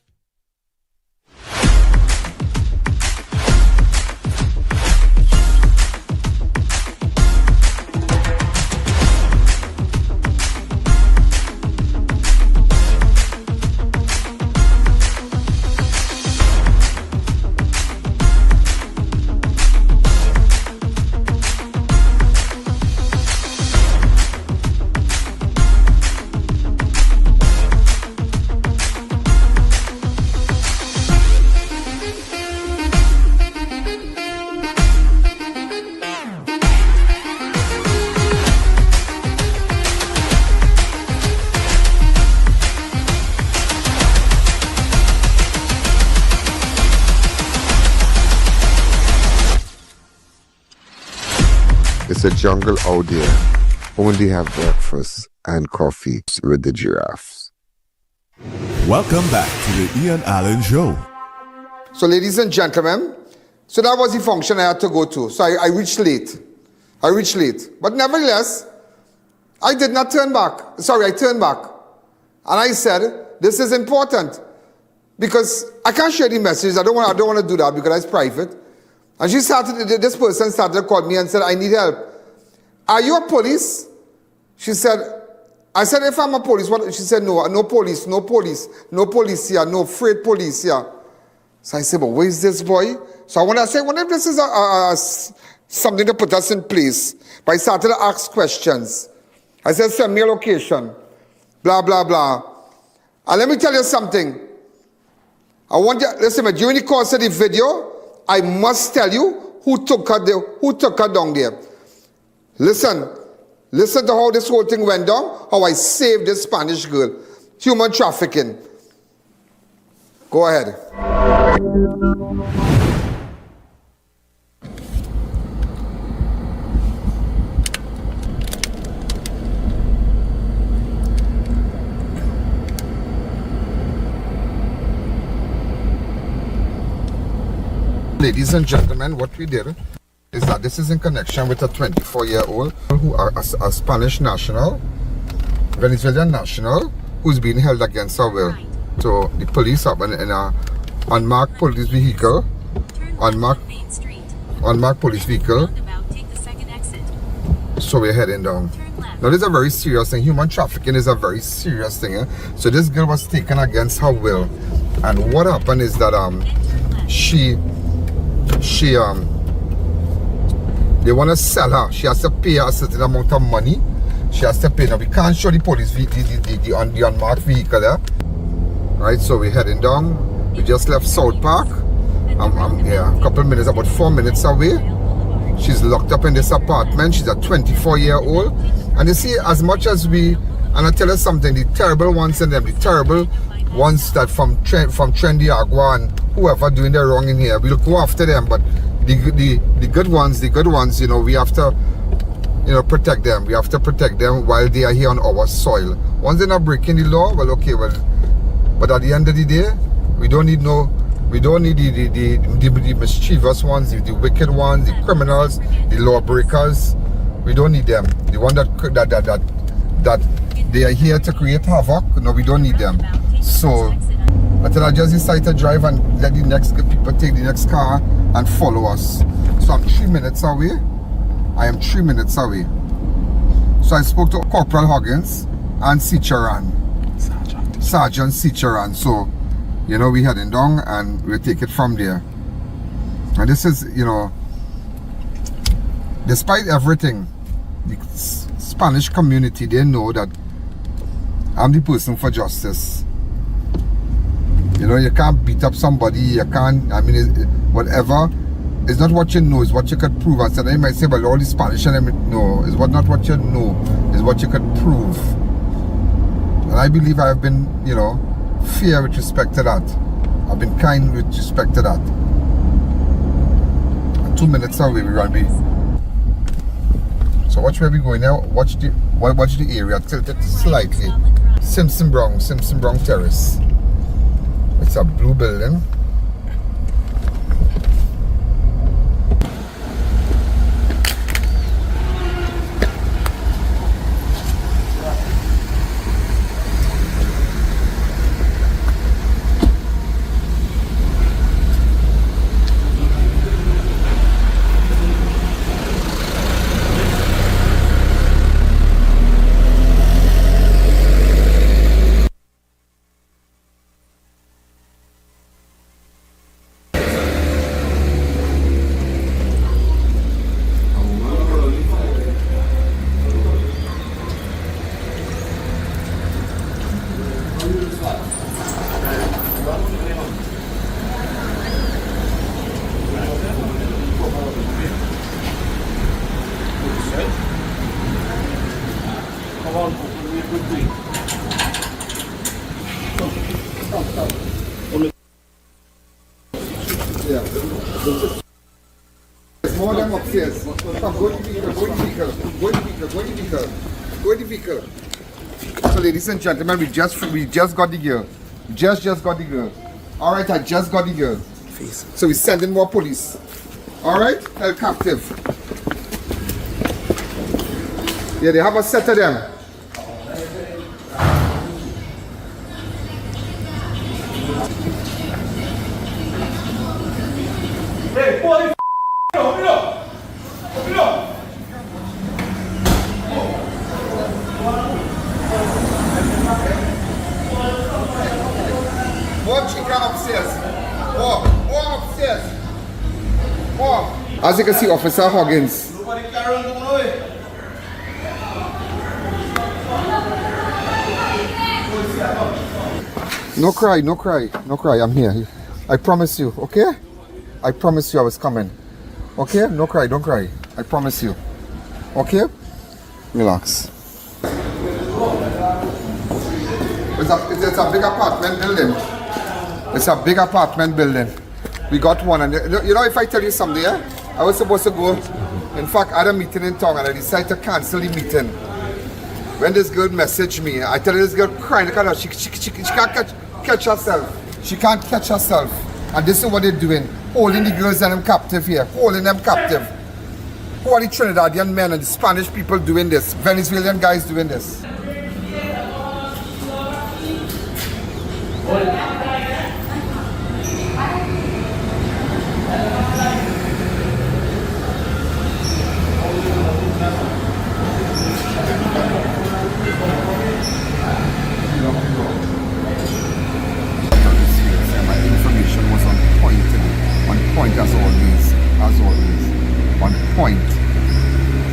It's a jungle out there. Only have breakfast and coffee with the giraffes. Welcome back to the I.A.N Show. So ladies and gentlemen, so that was the function I had to go to. So I reached late. But nevertheless, I did not turn back. I turned back. And I said, this is important. Because I can't share the message. I don't want to do that because it's private. And this person started to call me and said, I need help. Are you a police? She said, I said, if I'm a police, what? She said, no police here, no freight police here. So I said, but where is this boy? So I wonder if this is something to put us in place. But I started to ask questions. I said, send me a location. Blah, blah, blah. And let me tell you something. I want you, listen, during the course of the video, I must tell you who took her down there. Listen to how this whole thing went down, how I saved this Spanish girl. Human trafficking. Go ahead. Ladies and gentlemen, what we did is that this is in connection with a 24-year-old who are a Spanish national, Venezuelan national, who's being held against her will. So the police are in a unmarked police vehicle, so we're heading down. Now this is a very serious thing. Human trafficking is a very serious thing. So this girl was taken against her will, and what happened is that they want to sell her. She has to pay a certain amount of money. She has to pay. Now we can't show the police the unmarked vehicle there. Right, so we're heading down. We just left South Park. A couple minutes, about 4 minutes away. She's locked up in this apartment. She's a 24-year-old. And you see, as much as and I tell you something, the terrible ones in them, the terrible ones that from Trinidad and whoever doing the wrong in here, we'll go after them. But the good ones, we have to, protect them. We have to protect them while they are here on our soil. Once they're not breaking the law, but at the end of the day, we don't need the mischievous ones, the wicked ones, the criminals, the lawbreakers. We don't need them. The one that they are here to create havoc. No, we don't need them. So until I just decide to drive and let the next people take the next car and follow us. So I'm 3 minutes away. I am 3 minutes away. So I spoke to Corporal Huggins and Sergeant Sicharan. So, we heading down and we'll take it from there. And this is, despite everything, the Spanish community, they know that I'm the person for justice. You can't beat up somebody, you can't, whatever. It's not what you know, it's what you could prove. And so they might say, well, all the Spanish, no, it's not what you know, it's what you could prove. And I believe I have been, fair with respect to that. I've been kind with respect to that. 2 minutes away we're gonna be. So watch where we going now. Watch the area tilted slightly. Simpson Brown Terrace. It's a blue building. More than upstairs. Come, go in the vehicle. So ladies and gentlemen, we just got the girl. Just got the girl. Alright, I just got the girl. So we're sending more police. Alright, held captive. Yeah, they have a set of them. Hey, boy, open it up. More chicken upstairs. More upstairs. More. As you can see, Officer Huggins. Nobody carry on going away. No cry. I'm here. I promise you, okay? I promise you I was coming. Okay? No cry, don't cry. I promise you. Okay? Relax. It's a big apartment building. It's a big apartment building. We got one, and you know, if I tell you something, yeah? I was supposed to go. In fact, I had a meeting in town, and I decided to cancel the meeting. When this girl messaged me, I tell her this girl crying, look at her, she can't catch herself. She can't catch herself. And this is what they're doing. Holding the girls and them captive here. Holding them captive. Who are the Trinidadian men and the Spanish people doing this? Venezuelan guys doing this.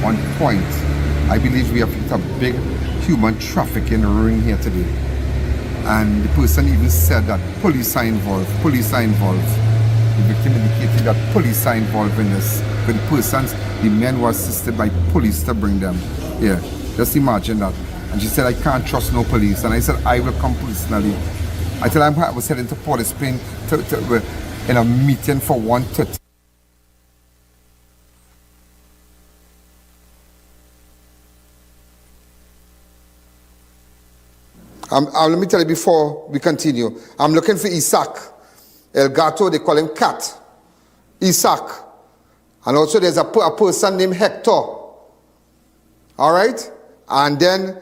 On point. I believe we have hit a big human trafficking ring here today. And the person even said that police are involved. The victim indicated that police are involved in this. But the men were assisted by police to bring them here. Just imagine that. And she said, I can't trust no police. And I said, I will come personally. I tell her I was heading to Port of Spain in a meeting for 1:30. Let me tell you before we continue. I'm looking for Isaac. El Gato, they call him Cat. Isaac. And also there's a person named Hector. All right? And then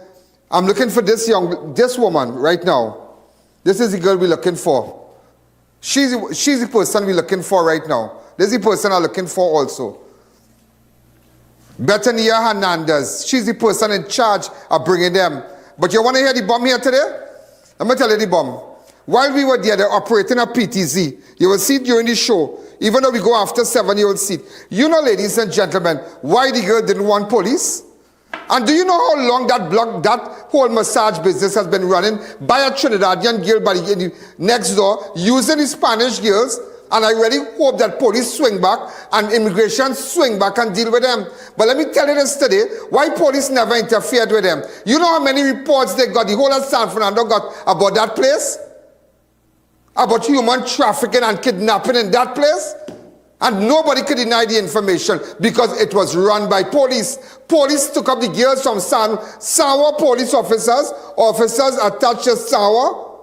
I'm looking for this woman right now. This is the girl we're looking for. She's the person we're looking for right now. This is the person I'm looking for also. Betania Hernandez. She's the person in charge of bringing them. But you want to hear the bomb here today? Let me tell you the bomb. While we were there, they're operating a PTZ. You will see it during the show. Even though we go after 7, you will see it. You know, ladies and gentlemen, why the girl didn't want police? And do you know how long that whole massage business has been running by a Trinidadian girl next door using the Spanish girls? And I really hope that police swing back and immigration swing back and deal with them. But let me tell you this today, why police never interfered with them. You know how many reports they got, the whole of San Fernando got about that place? about human trafficking and kidnapping in that place. And nobody could deny the information because it was run by police. Police took up the girls from Sawa police officers attached to Sawa,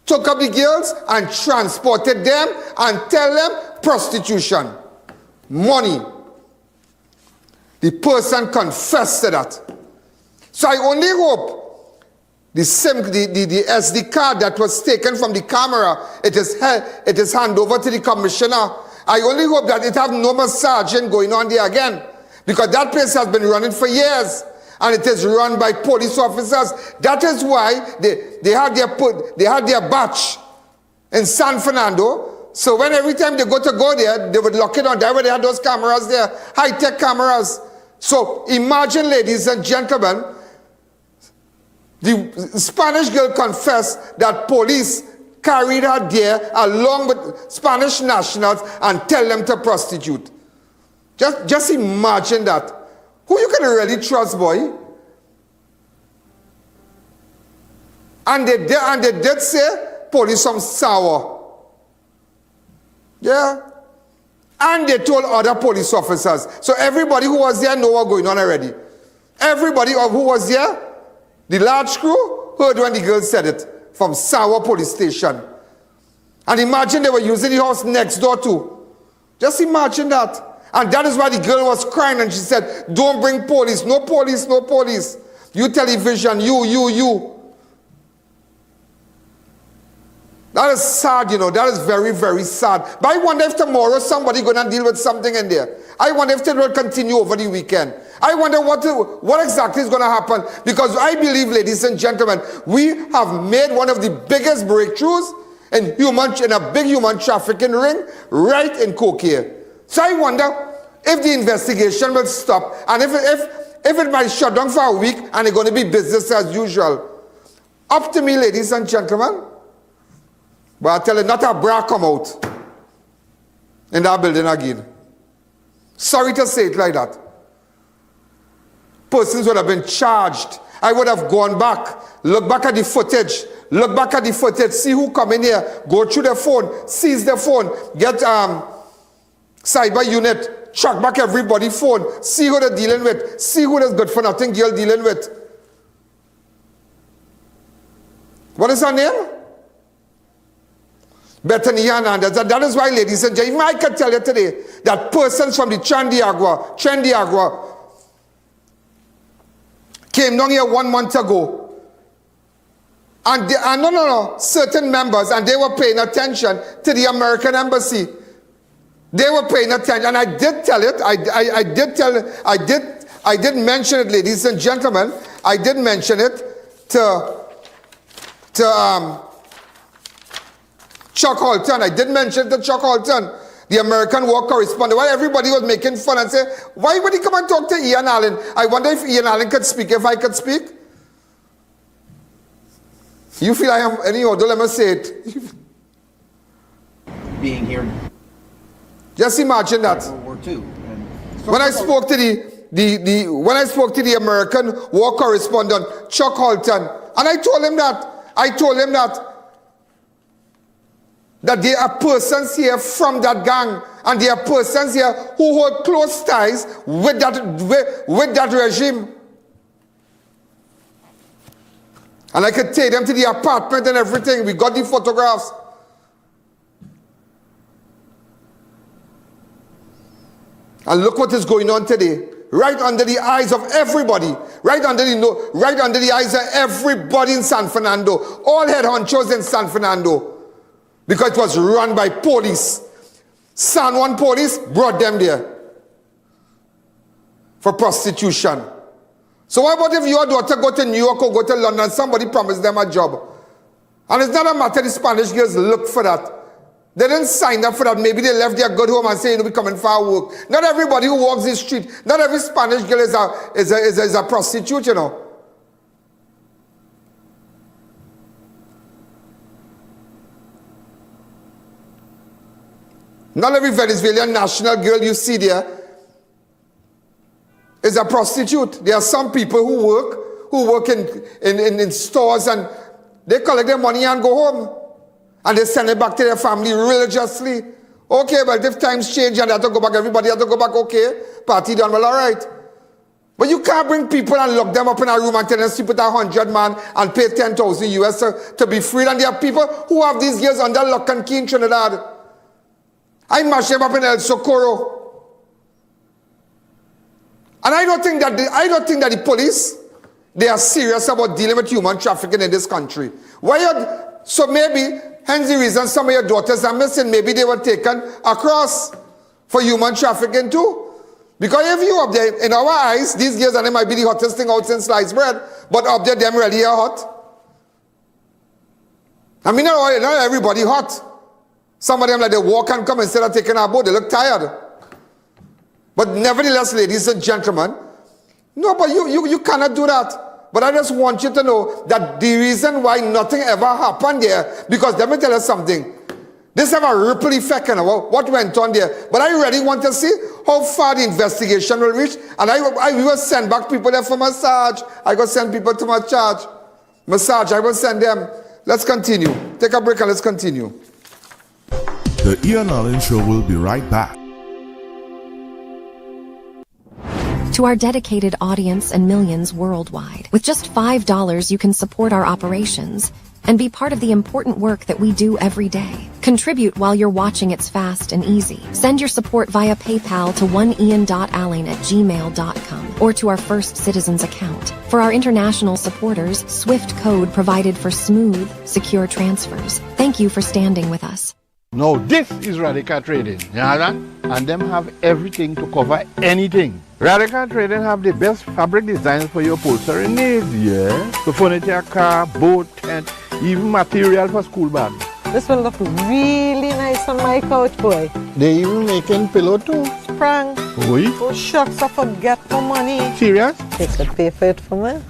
took up the girls and transported them and tell them prostitution, money. The person confessed to that. So I only hope the SD card that was taken from the camera, it is handed over to the commissioner. I only hope that it have no massaging going on there again, because that place has been running for years and it is run by police officers. That is why they had their batch in San Fernando. So when every time they go there, they would lock it on. That's where they had those cameras there, high-tech cameras. So imagine, ladies and gentlemen, the Spanish girl confessed that police carried her there along with Spanish nationals and tell them to prostitute. Just imagine that. Who you can really trust, boy? And they did say police from Sawa. Yeah. And they told other police officers. So everybody who was there know what's going on already. Everybody who was there, the large crew, heard when the girl said it. From Sawa police station. And imagine they were using the house next door too. Just imagine that. And that is why the girl was crying and she said, don't bring police, no police, no police. You television, you. That is sad, you know. That is very, very sad. But I wonder if tomorrow somebody going to deal with something in there. I wonder if it will continue over the weekend. I wonder what exactly is going to happen. Because I believe, ladies and gentlemen, we have made one of the biggest breakthroughs in a big human trafficking ring right in Cocoyea. So I wonder if the investigation will stop and if it might shut down for a week and it's going to be business as usual. Up to me, ladies and gentlemen. But I tell you, not a bra come out in that building again. Sorry to say it like that. Persons would have been charged. I would have gone back, look back at the footage, see who come in here, go through the phone, seize the phone, get cyber unit, track back everybody's phone, see who they're dealing with, see who this good for nothing girl dealing with. What is her name? Bethany Hernandez. And that is why, ladies and gentlemen, I can tell you today that persons from the Trinidad came down here 1 month ago. And certain members, and they were paying attention to the American embassy. They were paying attention, and I did tell it. I did mention it, ladies and gentlemen. I did mention it to Chuck Holton. I did mention it to Chuck Holton, the American war correspondent. While everybody was making fun and say, why would he come and talk to I.A.N? I wonder if I.A.N could speak, if I could speak. You feel I am, anyhow, don't let me say it. Being here. Just imagine that. World War II. When I spoke to the American war correspondent, Chuck Holton, and I told him that there are persons here from that gang, and there are persons here who hold close ties with that regime. And I could take them to the apartment and everything. We got the photographs. And look what is going on today. Right under the eyes of everybody. Right under the eyes of everybody in San Fernando. All head honchos in San Fernando. Because it was run by police. San Juan police brought them there for prostitution. So what about if your daughter go to New York or go to London, somebody promised them a job? And it's not a matter the Spanish girls look for that. They didn't sign up for that. Maybe they left their good home and say, we're coming for our work. Not everybody who walks the street, not every Spanish girl is a prostitute, you know. Not every Venezuelan national girl you see there is a prostitute. There are some people who work in stores and they collect their money and go home. And they send it back to their family religiously. Okay, but if times change and they have to go back, everybody have to go back, okay, party done, well, all right. But you can't bring people and lock them up in a room and tell them to put 100 man and pay 10,000 US to be freed. And there are people who have these years under lock and key in Trinidad. I mash them up in El Socorro. And I don't think that the police, they are serious about dealing with human trafficking in this country. So maybe, hence the reason some of your daughters are missing, maybe they were taken across for human trafficking too. Because if you up there, in our eyes, these girls and they might be the hottest thing out since sliced bread, but up there, them really are hot. I mean, not everybody hot. Some of them, like, they walk and come instead of taking a boat, they look tired. But nevertheless, ladies and gentlemen, no, but you cannot do that. But I just want you to know that the reason why nothing ever happened there, because let me tell you something, this have a ripple effect on what went on there. But I really want to see how far the investigation will reach. And we will send back people there for massage. I go send people to my church. Massage, I will send them. Let's continue. Take a break and let's continue. The I.A.N Show will be right back. To our dedicated audience and millions worldwide, with just $5 you can support our operations and be part of the important work that we do every day. Contribute while you're watching. It's fast and easy. Send your support via PayPal to oneian.alleyne@gmail.com or to our First Citizens account. For our international supporters, SWIFT code provided for smooth, secure transfers. Thank you for standing with us. Now this is Radical Trading, you know that? And them have everything to cover anything. Radical Trading have the best fabric designs for your upholstery needs, yeah? So furniture, car, boat, tent, even material for school bags. This will look really nice on my couch, boy. They even making pillow too. Sprang. Oui? Oh shucks, I forget the money. Serious? They could pay for it for me.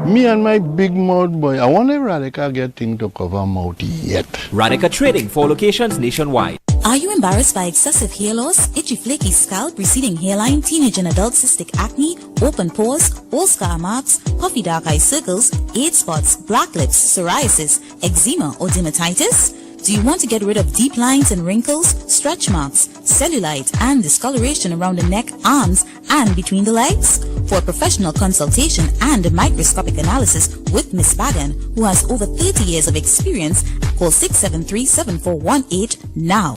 Me and my big mouth boy, I wonder if Radical get thing to cover mouth yet. Radical Trading, 4 locations nationwide. Are you embarrassed by excessive hair loss, itchy flaky scalp, receding hairline, teenage and adult cystic acne, open pores, old scar marks, puffy dark eye circles, age spots, black lips, psoriasis, eczema or dermatitis? Do you want to get rid of deep lines and wrinkles, stretch marks, cellulite and discoloration around the neck, arms and between the legs? For a professional consultation and a microscopic analysis with Miss Bagan, who has over 30 years of experience, call 673-7418 now.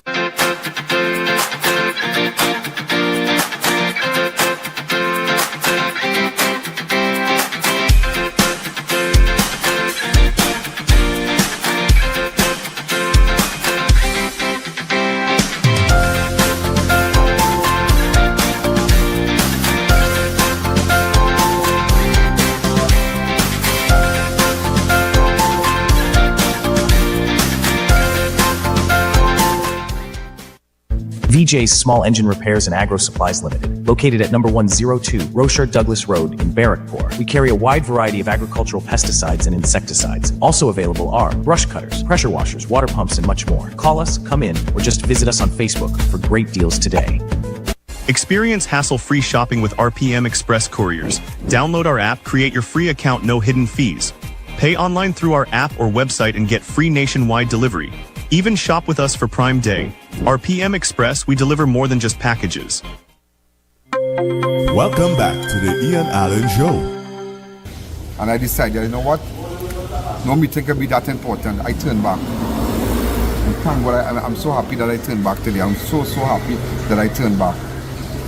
VJ's Small Engine Repairs and Agro Supplies Limited, located at number 102 Rocher Douglas Road in Barrackpore. We carry a wide variety of agricultural pesticides and insecticides. Also available are brush cutters, pressure washers, water pumps, and much more. Call us, come in, or just visit us on Facebook for great deals today. Experience hassle-free shopping with RPM Express Couriers. Download our app, create your free account, no hidden fees. Pay online through our app or website and get free nationwide delivery. Even shop with us for Prime Day. RPM Express, we deliver more than just packages. Welcome back to the I.A.N Show. And I decided, you know what? No meeting can be that important. I turned back. And thank God, I'm so happy that I turned back today. I'm so happy that I turned back.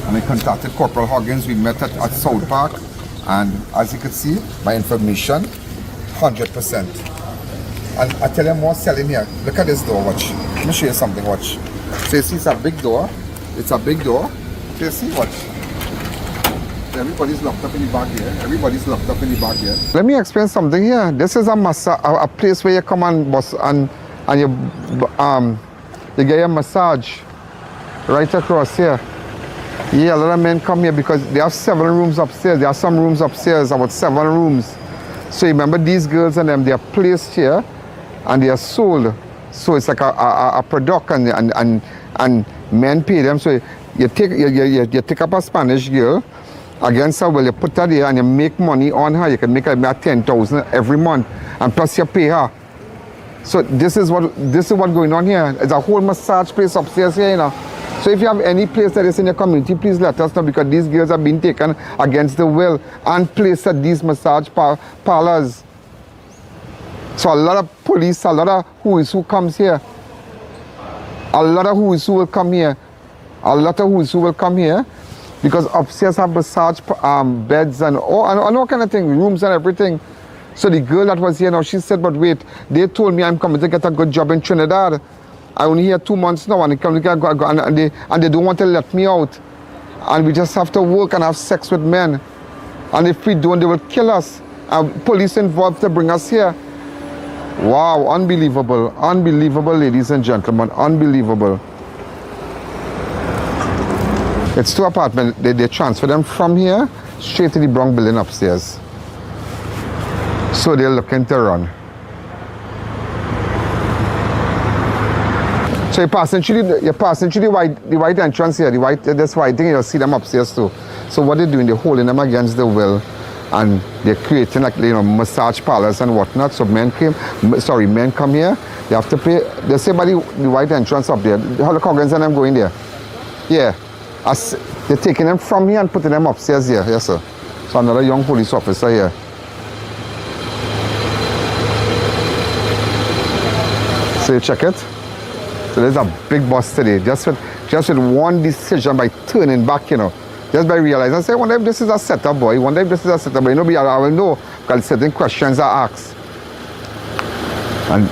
And I contacted Corporal Hoggins. We met at South Park. And as you can see, my information, 100%. And I tell you more selling here. Look at this door, watch. Let me show you something, watch. So you see it's a big door. It's a big door. So you see, watch. Everybody's locked up in the back here. Everybody's locked up in the back here. Let me explain something here. This is a place where you come and bus and you get your massage right across here. Yeah, a lot of men come here because they have 7 rooms upstairs. There are some rooms upstairs, about 7 rooms. So remember these girls and them, they are placed here and they are sold. So it's like a product and men pay them. So you take up a Spanish girl against her, well, you put her there and you make money on her. You can make her about 10,000 every month, and plus you pay her. So this is what going on here. It's a whole massage place upstairs here, you know. So if you have any place that is in your community, please let us know, because these girls have been taken against the will and placed at these massage parlors. So a lot of police, a lot of who is who comes here. A lot of who is who will come here. A lot of who is who will come here, because upstairs have massage beds and all kind of thing, rooms and everything. So the girl that was here now, she said, but wait, they told me I'm coming to get a good job in Trinidad. I only here 2 months now, and they don't want to let me out. And we just have to work and have sex with men. And if we don't, they will kill us. Police involved to bring us here. Wow, unbelievable. Unbelievable, ladies and gentlemen. Unbelievable. It's 2 apartments. They transfer them from here straight to the Bronx building upstairs. So they're looking to run. So you're passing through the white entrance here, this white thing, you'll see them upstairs too. So what they're doing, they're holding them against the will, and they're creating, like, you know, massage parlors and whatnot. So men come here, they have to pay. They say by the white entrance up there, how the Coggins and them going there. Yeah, they're taking them from here and putting them upstairs here. Yes, sir. So another young police officer here. So you check it. So there's a big bust today, just with one decision, by turning back, you know, just by realizing, I say, I wonder if this is a setup, boy. I wonder if this is a setup, but you know, I will know, because certain questions are asked. And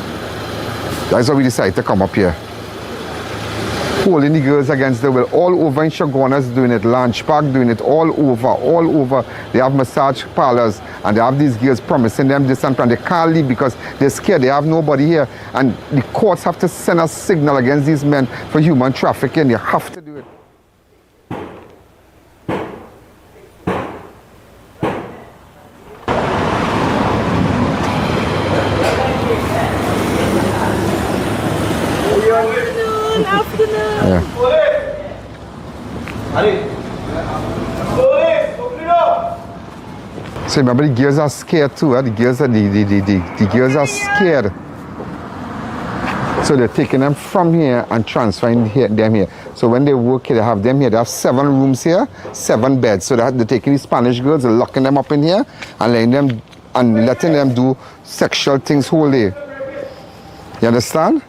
that's why we decided to come up here. Holding the girls against the will, all over in Chaguanas doing it, Lunch Park doing it, all over. They have massage parlors, and they have these girls promising them this and that. They can't leave because they're scared, they have nobody here. And the courts have to send a signal against these men for human trafficking. You have to do it. Yeah. So remember, the girls are scared too. The girls are scared. So they're taking them from here and transferring them here. So when they work here, they have them here. They have 7 rooms here, 7 beds. So they're taking these Spanish girls, they're locking them up in here and letting them do sexual things whole day. You understand?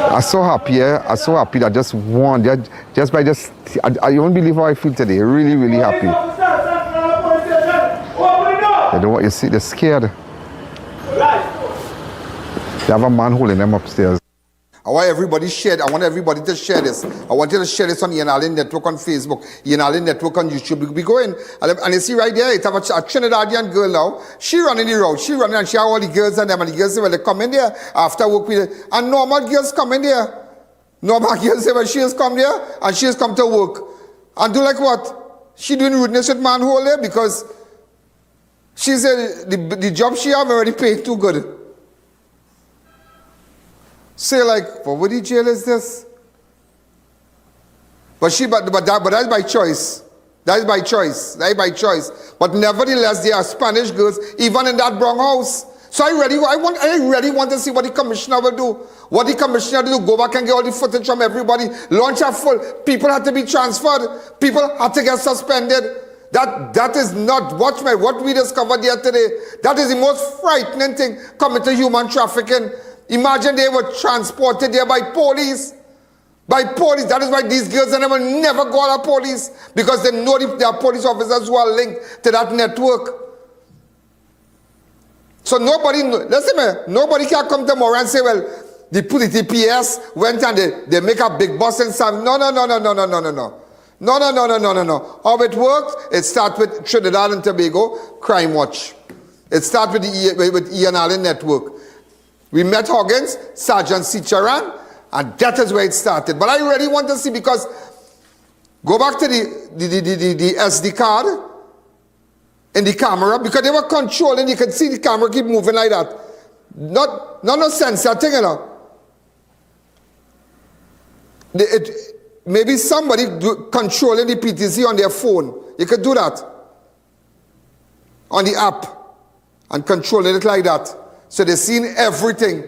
I'm so happy, I'm so happy that I won't believe how I feel today. Really, really happy. They don't want you see, they're scared. They have a man holding them upstairs. I want everybody to share this. I want you to share this on I.A.N Network on Facebook, I.A.N Network on YouTube. We go in, and you see right there, it's a Trinidadian girl now. She running the road. She running, and she have all the girls and them. And the girls say, well, they come in there after work with it. And normal girls come in there. Normal girls say, well, she has come there, and she has come to work. And do like what? She doing rudeness with man whole there because she said the job she have already paid too good. Say like, what the jail is this? But that's by choice. That is by choice. But nevertheless, there are Spanish girls even in that Bronx house. So I really want to see what the commissioner will do. What the commissioner will do, go back and get all the footage from everybody. Launch a full. People had to be transferred. People had to get suspended. That is not what we discovered here today. That is the most frightening thing coming to human trafficking. Imagine they were transported there by police. That is why these girls and them will never go out of police, because they know there are police officers who are linked to that network. So nobody can come tomorrow and say, well, the PS went and they make a big bus and stuff. No. How it worked, it starts with Trinidad and Tobago Crime Watch. It starts with I.A.N Network. We met Huggins, Sergeant Sicharan, and that is where it started. But I really want to see, because go back to the SD card in the camera, because they were controlling, you can see the camera keep moving like that. No sensor thing, you know. Maybe somebody controlling the PTC on their phone. You could do that on the app and controlling it like that. So they seen everything.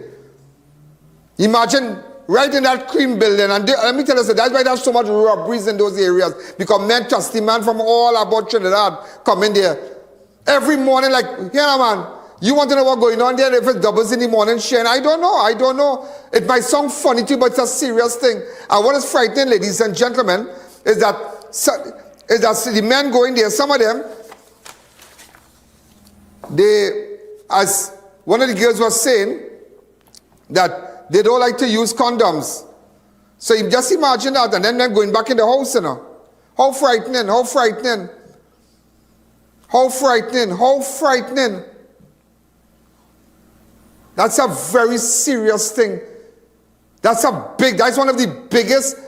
Imagine right in that cream building, and let me tell you, that's why there's so much robberies in those areas, because men trusty man from all about Trinidad come in there. Every morning, like, yeah, man, you want to know what's going on there? If it doubles in the morning, Shane, I don't know. It might sound funny to you, but it's a serious thing. And what is frightening, ladies and gentlemen, is that the men going there, some of them, as one of the girls was saying, that they don't like to use condoms. So you just imagine that, and then they're going back in the house, you know. How frightening, how frightening. How frightening, how frightening. That's a very serious thing. That's one of the biggest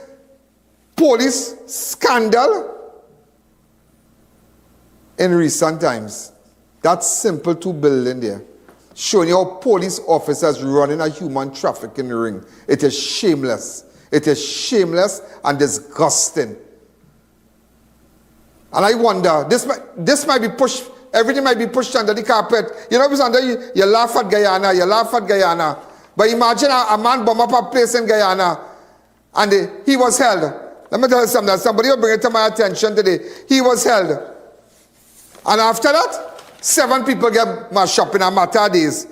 police scandal in recent times. That's simple to build in there. Showing you how police officers running a human trafficking ring. It is shameless. It is shameless and disgusting. And I wonder, this might be pushed, everything might be pushed under the carpet. You know, you laugh at Guyana, But imagine a man bomb up a place in Guyana and he was held. Let me tell you something, somebody will bring it to my attention today. He was held. And after that, 7 people get mashed up in a matter of days.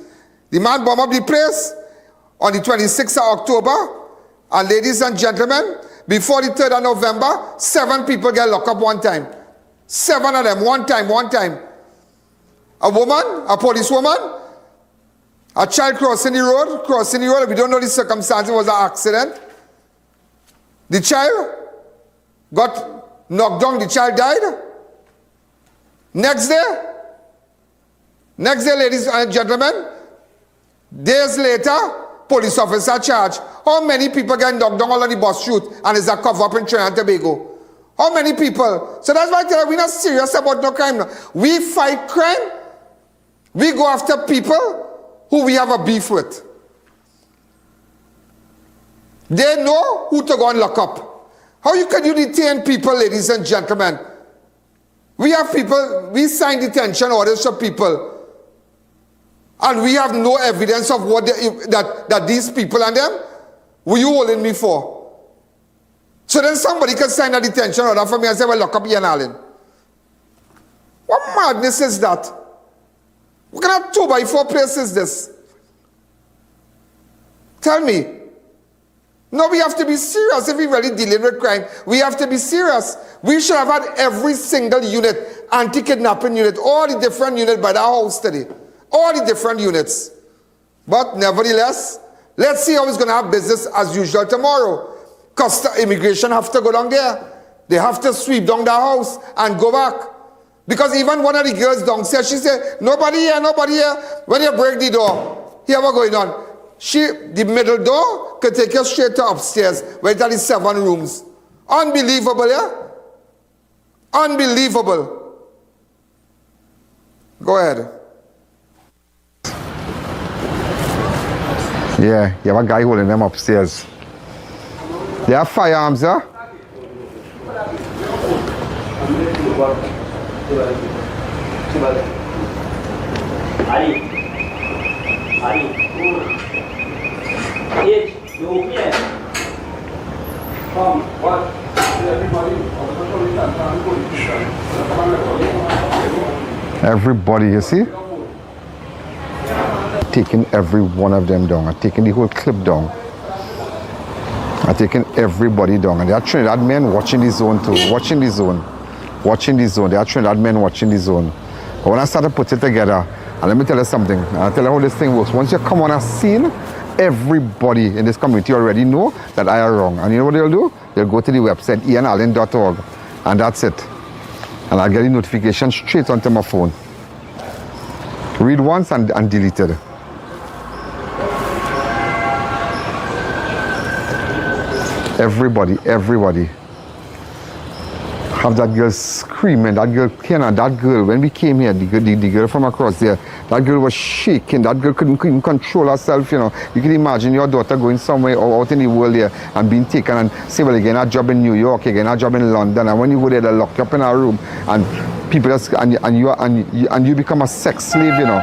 The man bombed up the place on the 26th of October. And ladies and gentlemen, before the 3rd of November, 7 people get locked up one time. 7 of them, one time. A woman, a police woman, a child crossing the road. We don't know the circumstances, it was an accident. The child got knocked down, the child died. Next day, ladies and gentlemen, days later, police officer charged. How many people get knocked down all on the bus route and is a cover up in Trinidad and Tobago? How many people? So that's why I tell you, we're not serious about no crime. No. We fight crime. We go after people who we have a beef with. They know who to go and lock up. How can you detain people, ladies and gentlemen? We have people, we sign detention orders for people. And we have no evidence of what that these people and them, were you holding me for? So then somebody can sign a detention order for me and say, well, lock up I.A.N. What madness is that? What kind of 2x4 place is this? Tell me. No, we have to be serious if we're really dealing with crime. We have to be serious. We should have had every single unit, anti-kidnapping unit, all the different units by the house today. All the different units. But nevertheless, let's see how it's going to have business as usual tomorrow. Immigration have to go down there. They have to sweep down the house and go back. Because even one of the girls downstairs, she said, nobody here. When you break the door, here what's going on. The middle door could take you straight to upstairs, where there is 7 rooms. Unbelievable, yeah? Unbelievable. Go ahead. Yeah, you have a guy holding them upstairs. They have firearms, huh? Everybody, you see? Taking every one of them down. I'm taking the whole clip down. I'm taking everybody down. And there are Trinidad men watching the zone too. Watching the zone. There are Trinidad men watching the zone. But when I started to put it together, and let me tell you something. I'll tell you how this thing works. Once you come on a scene, everybody in this community already know that I am wrong. And you know what they'll do? They'll go to the website, ianalleyne.org. And that's it. And I'll get the notification straight onto my phone. Read once and delete it. Everybody have that girl screaming, that girl, when we came here, the girl from across there, that girl was shaking, that girl couldn't control herself, you know. You can imagine your daughter going somewhere or out in the world here and being taken and say, well, you're getting a job in New York, you're getting a job in London, and when you go there, they lock you up in a room, and people just, and you become a sex slave, you know.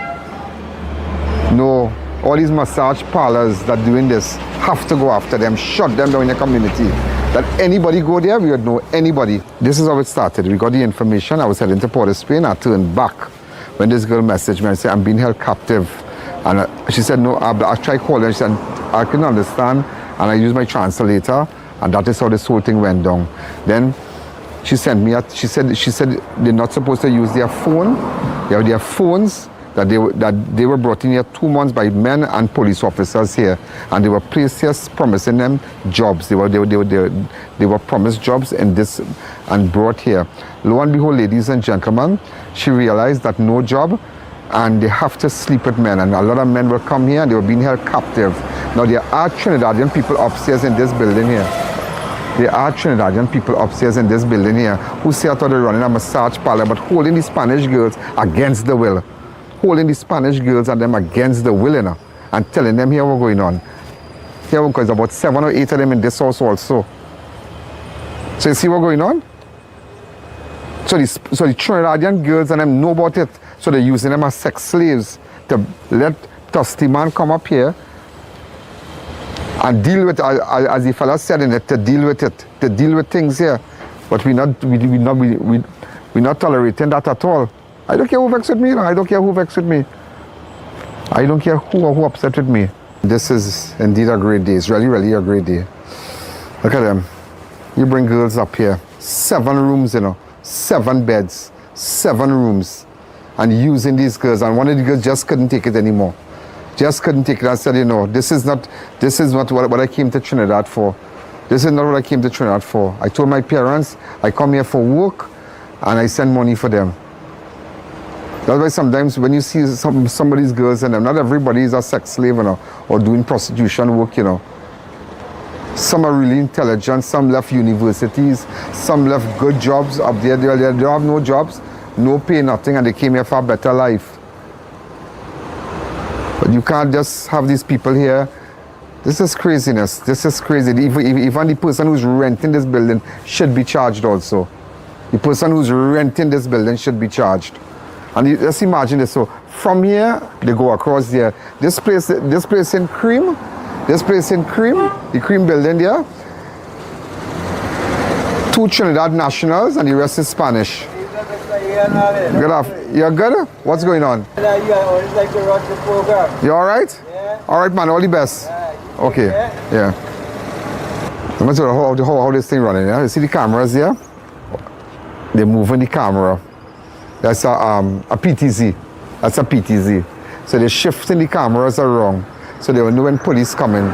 No, all these massage parlors that doing this have to go after them, shut them down in the community. That anybody go there, we would know anybody. This is how it started. We got the information. I was heading to Port of Spain. I turned back when this girl messaged me and said, I'm being held captive. And she said, no, I tried calling her. She said, I couldn't understand. And I used my translator. And that is how this whole thing went down. Then she sent me, she said they're not supposed to use their phone. They have their phones that they were brought in here 2 months by men and police officers here. And they were placed here promising them jobs. They were promised jobs in this and brought here. Lo and behold, ladies and gentlemen, she realized that no job and they have to sleep with men. And a lot of men will come here and they were being held captive. Now there are Trinidadian people upstairs in this building here. There are Trinidadian people upstairs in this building here who say I thought they're running a massage parlor but holding the Spanish girls against the will. Holding the Spanish girls and them against the will, you know, and telling them here what's going on. Here there's about 7 or 8 of them in this house also. So you see what's going on? So the Trinidadian girls and them know about it. So they're using them as sex slaves to let Dusty Man come up here and deal with, as the fella said in it, to deal with it, to deal with things here. But we're not tolerating that at all. I don't care who vexed with me, I don't care who vexed with me. I don't care who upset with me. This is indeed a great day. It's really, really a great day. Look at them. You bring girls up here. 7 rooms, you know. 7 beds. 7 rooms. And using these girls. And one of the girls just couldn't take it anymore. Just couldn't take it. I said, you know, this is not what I came to Trinidad for. This is not what I came to Trinidad for. I told my parents, I come here for work and I send money for them. That's why sometimes when you see some of these girls, and not everybody is a sex slave, you know, or doing prostitution work, you know. Some are really intelligent, some left universities, some left good jobs up there. They have no jobs, no pay, nothing, and they came here for a better life. But you can't just have these people here. This is craziness. This is crazy. Even the person who's renting this building should be charged also. The person who's renting this building should be charged. And let's imagine this. So from here, they go across there. This place in Cream, the Cream building there. 2 Trinidad nationals and the rest is Spanish. Good off. You're good? What's going on? You all right? Yeah. All right, man. All the best. Okay. Yeah. I'm going to tell you how this thing running. Yeah? You see the cameras here? They're moving the camera. That's a PTZ. That's a PTZ. So they're shifting the cameras around. So they will know when police coming.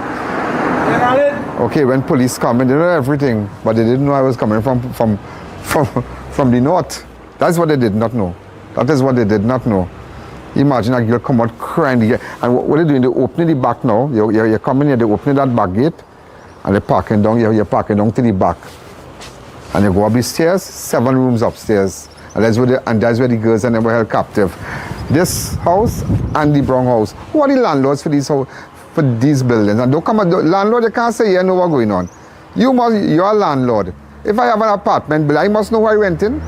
Okay, when police coming, they know everything. But they didn't know I was coming from the north. That's what they did not know. That is what they did not know. Imagine a girl come out crying. And what they're doing, they're opening the back now. You're coming here, they're opening that back gate. And they're parking down. You're parking down to the back. And you go up the stairs, 7 rooms upstairs. And that's where the girls and them were held captive. This house and the Brown house. Who are the landlords for these buildings? And don't come at the landlord, you can't say, yeah, know what's going on. You're a landlord. If I have an apartment bill, I must know who I'm renting.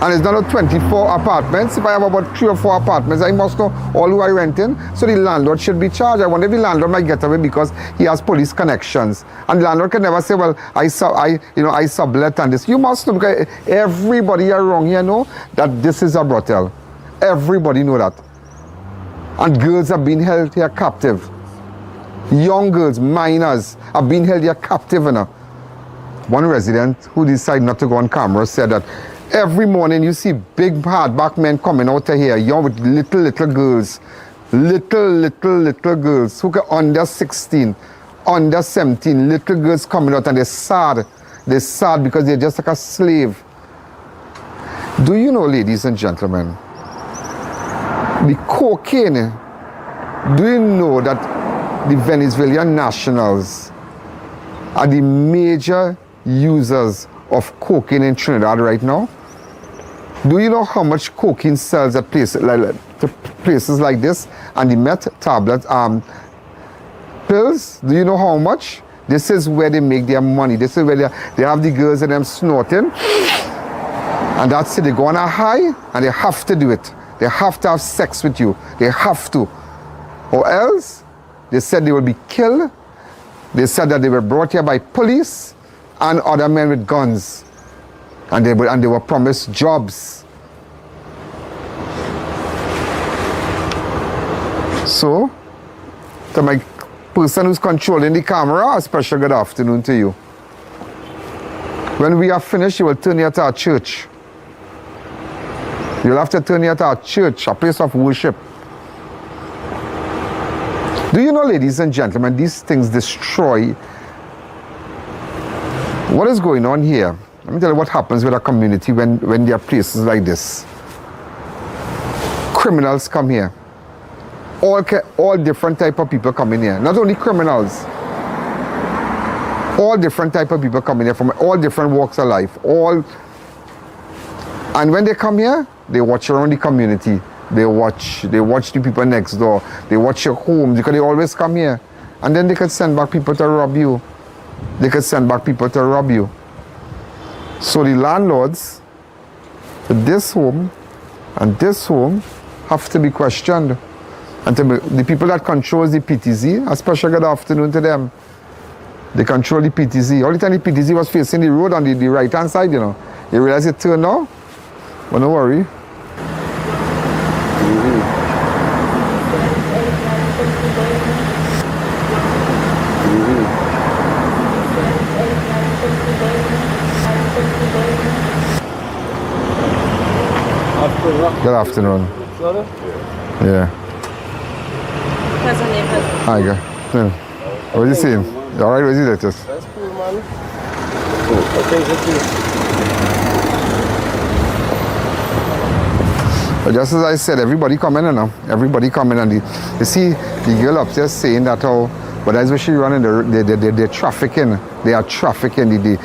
And it's not 24 apartments. If I have about 3 or 4 apartments, I must know all who I'm renting. So the landlord should be charged. I wonder if the landlord might get away because he has police connections. And the landlord can never say, well, I sublet and this. You must know, because everybody around here know that this is a brothel. Everybody know that. And girls are being held here captive. Young girls, minors, are being held here captive. You know. One resident who decided not to go on camera said that every morning you see big hardback men coming out of here, young with little girls. Little girls who are under 16, under 17, little girls coming out and they're sad. They're sad because they're just like a slave. Do you know, ladies and gentlemen, the cocaine, do you know that the Venezuelan nationals are the major users of cocaine in Trinidad right now? Do you know how much cocaine sells at places like this? And the meth tablets, pills, do you know how much? This is where they make their money. This is where they have the girls and them snorting. And that's it. They go on a high and they have to do it. They have to have sex with you. They have to. or else they said they will be killed. They said that they were brought here by police and other men with guns, and they were promised jobs. So, to my person who's controlling the camera, a special good afternoon to you. When we are finished, you will turn here to our church. You'll have to turn here to our church, a place of worship. Do you know, ladies and gentlemen, these things destroy. What is going on here? Let me tell you what happens with a community when there are places like this. Criminals come here. All different type of people come in here. Not only criminals. All different type of people come in here from all different walks of life. And when they come here, they watch around the community. They watch the people next door. They watch your home because they always come here. And then they could send back people to rob you. They could send back people to rob you. So the landlords for this home and this home have to be questioned. And the people that controls the PTZ, a special good afternoon to them. They control the PTZ. All the time the PTZ was facing the road on the right-hand side, you know. You realize it turned now? But don't worry. Good afternoon. Yeah. Hi, guy. Yeah. What are you seeing? You alright? Where's the latest? That's cool, man. Okay, But just as I said, everybody come in now. Everybody come in, and you see the girl upstairs saying that how, but that's where she running. They're trafficking. They are trafficking.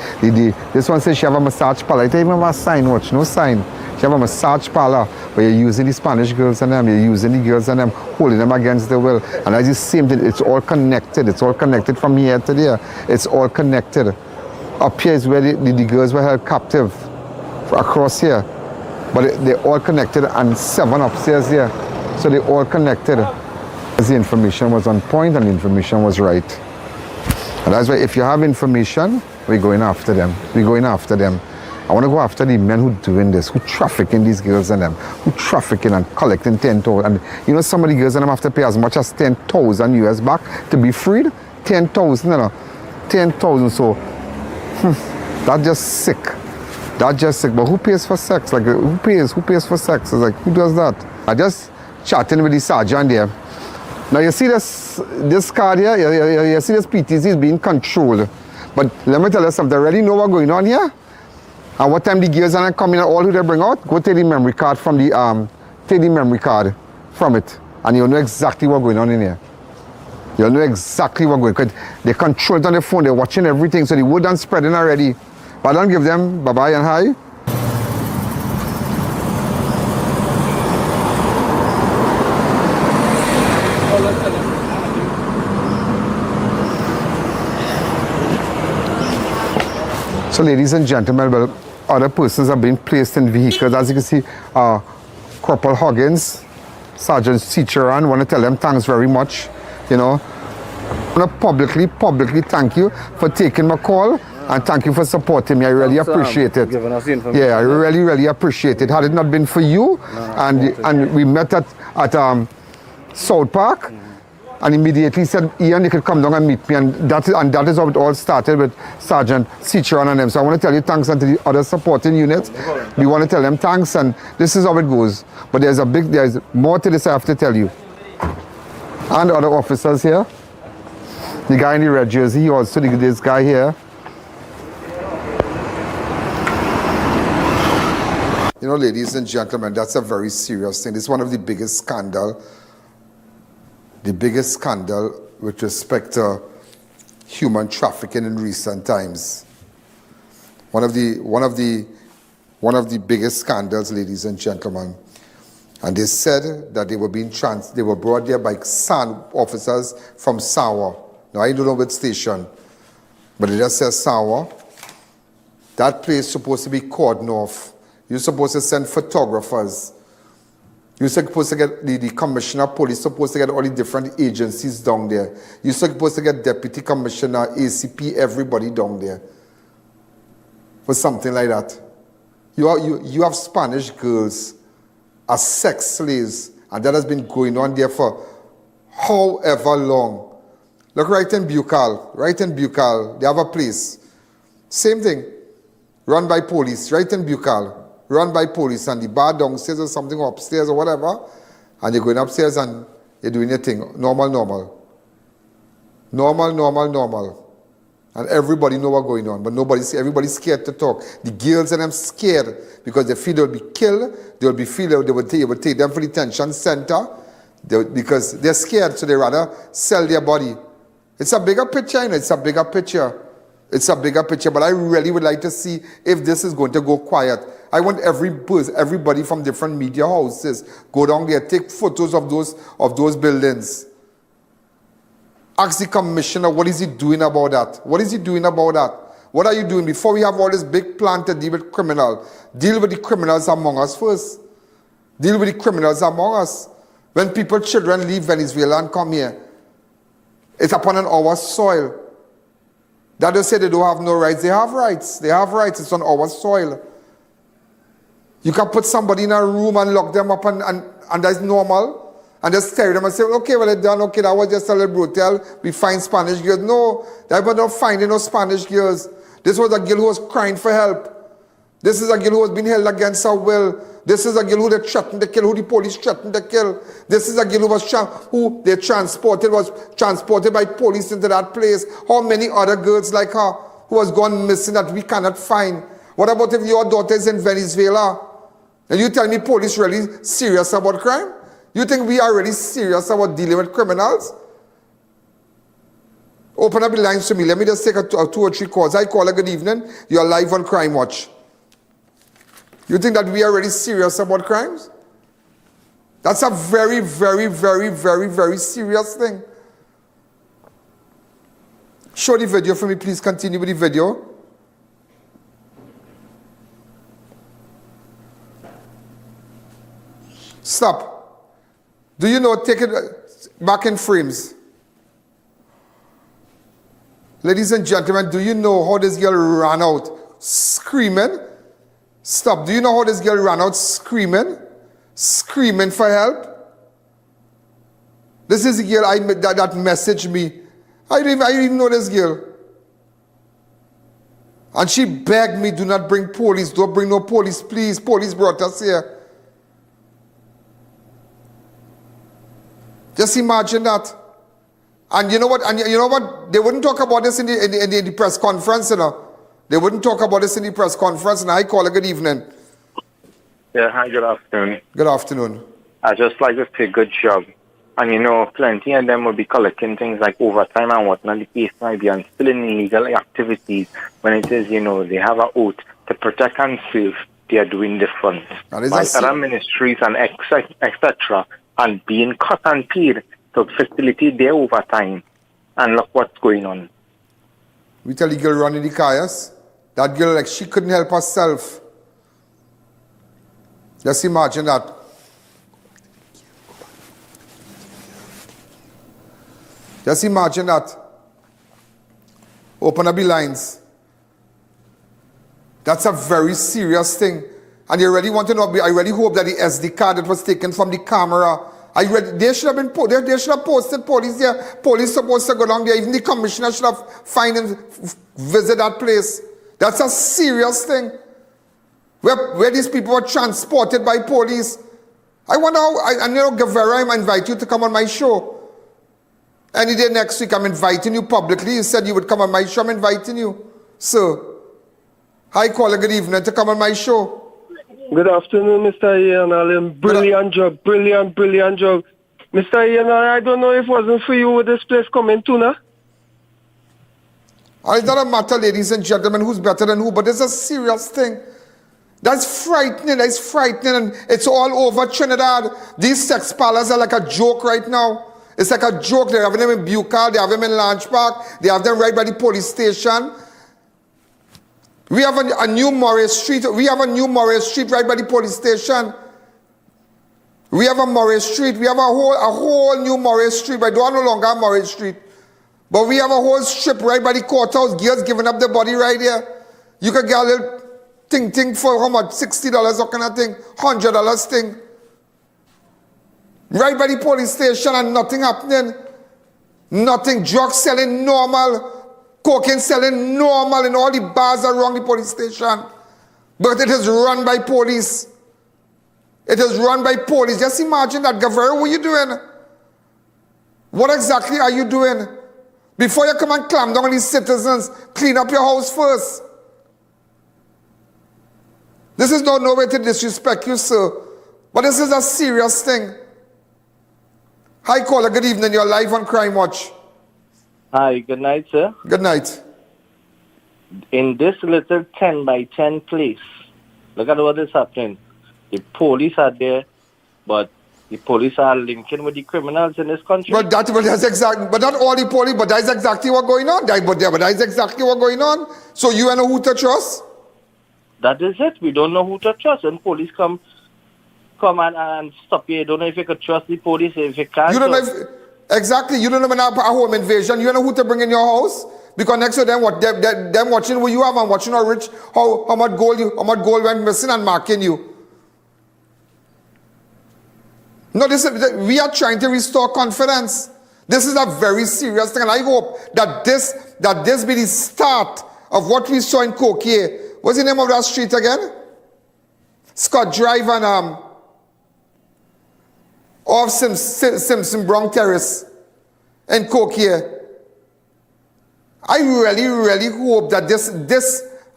This one says she have a massage parlor. It ain't even have a sign. Watch, no sign. She have a massage parlor, but you're using the Spanish girls and them. You're using the girls and them, holding them against the will. And that's the same thing. It's all connected. It's all connected from here to there. It's all connected. Up here is where the girls were held captive, across here. But they're all connected, and 7 upstairs here. So they're all connected. The information was on point and the information was right. And that's why if you have information, we're going after them. We're going after them. I want to go after the men who doing this, who trafficking these girls and them, who trafficking and collecting 10,000. And you know, some of the girls and them have to pay as much as 10,000 US back to be freed. 10,000, you know, 10,000. So that's just sick. That's just sick. But who pays for sex? Like, who pays for sex? It's like, who does that? I just chatting with the sergeant there. Now you see this card here, you see this PTZ is being controlled. But let me tell you something, they already know what's going on here. And what time the gears are coming, all who they bring out, go take the memory card from take the memory card from it. And you'll know exactly what's going on in here. You'll know exactly what's going on. Because they control it on their phone, they're watching everything, so the word done spreading already. But I don't give them bye-bye and hi. So ladies and gentlemen, well, other persons have been placed in vehicles. As you can see, Corporal Huggins, Sergeant Cicheran, want to tell them thanks very much. You know, I want to publicly thank you for taking my call and thank you for supporting me. I really appreciate it. Giving us the information. Yeah, I really appreciate it. Had it not been for you, and we met at South Park, and immediately said, Ian, you could come down and meet me, and that is how it all started with Sergeant Cicheran and them. So I want to tell you thanks and to the other supporting units. We want to tell them thanks, and this is how it goes. But there's more to this I have to tell you. And other officers here. The guy in the red jersey, also this guy here. You know, ladies and gentlemen, that's a very serious thing. This is one of the biggest scandal with respect to human trafficking in recent times. One of the biggest scandals, ladies and gentlemen. And they said that they were brought there by officers from Sawa. Now I don't know which station, but it just says Sawa. That place is supposed to be cordoned off. You're supposed to send photographers You're supposed to get the commissioner of police, supposed to get all the different agencies down there. You're supposed to get deputy commissioner, ACP, everybody down there for something like that. You have Spanish girls as sex slaves, and that has been going on there for however long. Look right in Bucal, they have a place. Same thing, run by police, right in Bucal. Run by police, and the bar downstairs or something upstairs or whatever, and you're going upstairs and you're doing your thing. Normal. And everybody know what's going on, but everybody's scared to talk. The girls and them scared because they feel they'll be killed, they will take them for the detention center because they're scared, so they rather sell their body. It's a bigger picture, It's a bigger picture, but I really would like to see if this is going to go quiet. I want everybody from different media houses go down there, take photos of those buildings. Ask the commissioner, what is he doing about that? What are you doing? Before we have all this big plan to deal with criminals, deal with the criminals among us first. When children leave Venezuela and come here, it's upon our soil. That doesn't say they don't have no rights. They have rights. It's on our soil. You can put somebody in a room and lock them up and that's normal. And just stare at them and say, okay, well, it's done. Okay, that was just a little brutal. We find Spanish girls. No, they were not finding no Spanish girls. This was a girl who was crying for help. This is a girl who has been held against her will. This is a girl who they threatened to kill, who the police threatened to kill. This is a girl who was transported by police into that place. How many other girls like her who has gone missing that we cannot find? What about if your daughter is in Venezuela? And you tell me police really serious about crime? You think we are really serious about dealing with criminals? Open up the lines to me. Let me just take a 2 or 3 calls. I call a good evening. You're live on Crime Watch. You think that we are really serious about crimes? That's a very, very, very, very, very serious thing. Show the video for me, please. Continue with the video. Stop. Do you know, take it back in frames. Ladies and gentlemen, do you know how this girl ran out screaming? Stop. Do you know how this girl ran out screaming? Screaming for help? This is the girl that messaged me. I didn't even know this girl. And she begged me, do not bring police. Don't bring no police, please. Police brought us here. Just imagine that. And you know what? They wouldn't talk about this in the press conference, They wouldn't talk about this in the press conference, and I call a good evening. Yeah, hi, good afternoon. Good afternoon. I just like to say good job. And plenty of them will be collecting things like overtime and whatnot. The case might be and still in illegal activities when it is, they have an oath to protect and serve. They are doing different. By other ministries and etc. And being cut and paid to facilitate their overtime. And look what's going on. We tell the girl running the cars, that girl, she couldn't help herself. Just imagine that. Just imagine that. Open up the lines. That's a very serious thing. And you really want to know, I really hope that the SD card that was taken from the camera, they should have posted police there. Police supposed to go down there. Even the commissioner should have find and visit that place. That's a serious thing. Where these people were transported by police. I wonder how, Guevara, I invite you to come on my show. Any day next week, I'm inviting you publicly. You said you would come on my show. I'm inviting you. Sir, hi, caller, good evening to come on my show. Good afternoon, Mr. I.A.N. Brilliant job. Mr. I.A.N., I don't know if it wasn't for you with this place coming to now. It's not a matter, ladies and gentlemen, who's better than who, but it's a serious thing. That's frightening, and it's all over Trinidad. These sex parlors are like a joke right now. It's like a joke. They're having them in Bucal, they have them in Lange Park, they have them right by the police station. We have a new Munroe Street. We have a new Munroe Street right by the police station. We have a Murray Street. We have a whole new Murray Street. But I don't no longer have Murray Street. But we have a whole strip right by the courthouse. Girls giving up the body right here. You can get a little thing for how much? $60 or kind of thing. $100 thing. Right by the police station and nothing happening. Nothing. Drugs selling normal. Cocaine selling normal in all the bars around the police station. But it is run by police. It is run by police. Just imagine that, Governor. What are you doing? What exactly are you doing? Before you come and clamp down on these citizens, clean up your house first. This is no way to disrespect you, sir. But this is a serious thing. Hi, caller. Good evening. You're live on Crime Watch. Hi. Good night, sir. Good night. In this little 10 by 10 place, look at what is happening. The police are there, but the police are linking with the criminals in this country. But that's exactly. But not all the police. But that's exactly what's going on. But that's exactly what's going on. So you know who to trust? That is it. We don't know who to trust. When police come and stop you, you don't know if you can trust the police. If you can't, you don't know if, exactly. You don't know when a home invasion. You don't know who to bring in your house. Because next to them, them watching what you have and watching how rich, how much gold went missing and marking you. No, we are trying to restore confidence. This is a very serious thing, and I hope that this be the start of what we saw in Cocoyea. What's the name of that street again? Scott Drive and off Simpson Brown Terrace in Cocoyea. I really hope that this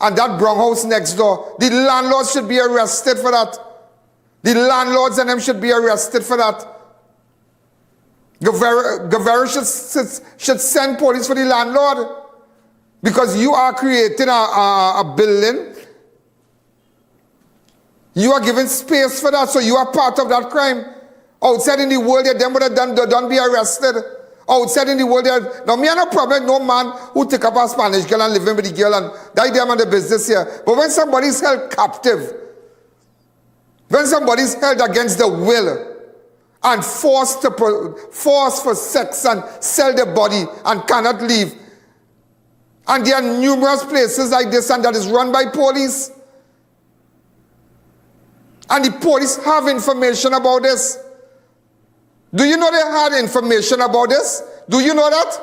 and that Brown house next door, the landlords should be arrested for that. The landlords and them should be arrested for that. Guevara should send police for the landlord. Because you are creating a building. You are giving space for that, so you are part of that crime. Outside in the world, them would have done be arrested. Outside in the world, now me have no problem, no man who take up a Spanish girl and living with the girl and die them on the business here. But when somebody's held captive, when somebody's held against the will and forced for sex and sell their body and cannot leave, and there are numerous places like this and that is run by police, and the police have information about this. Do you know they had information about this? Do you know that?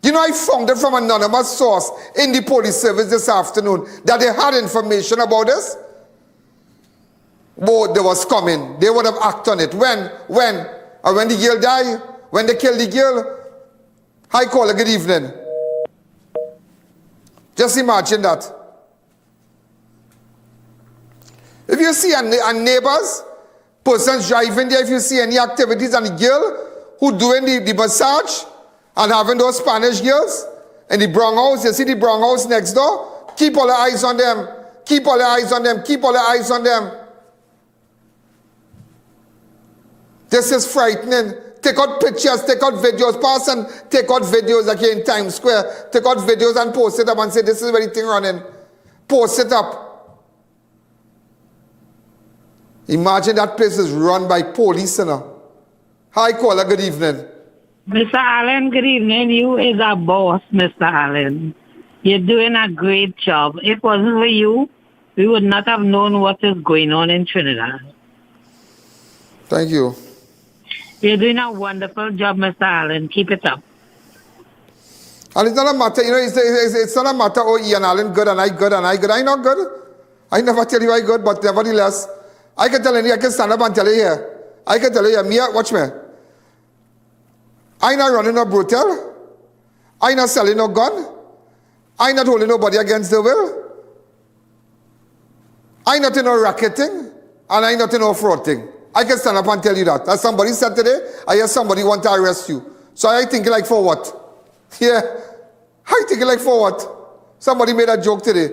You know, I found it from an anonymous source in the police service this afternoon that they had information about this. But they was coming. They would have acted on it. When the girl died, when they killed the girl. Hi, caller, good evening. Just imagine that. If you see a neighbors, persons driving there, if you see any activities and the girl who doing the massage and having those Spanish girls in the brown house, you see the brown house next door, keep all the eyes on them. Keep all the eyes on them. Keep all the eyes on them. This is frightening. Take out pictures, take out videos, pass and take out videos like here in Times Square. Take out videos and post it up and say, this is where the thing running. Post it up. Imagine that place is run by police, you know. Hi, caller, good evening. Mr. Allen, good evening. You is a boss, Mr. Allen. You're doing a great job. If it wasn't for you, we would not have known what is going on in Trinidad. Thank you. You're doing a wonderful job, Mr. Allen. Keep it up. And it's not a matter, you know, it's not a matter, oh, Ian Allen good and I good and I good. I not good. I never tell you I good, but nevertheless, I can tell you, I can stand up and tell you here. I can tell you here, me, watch me. I not running no brutal. I not selling no gun. I not holding nobody against the will. I not in no racketing. And I not in no frauding. I can stand up and tell you that. As somebody said today, I hear somebody want to arrest you. So I think like for what? Yeah. I think like for what? Somebody made a joke today.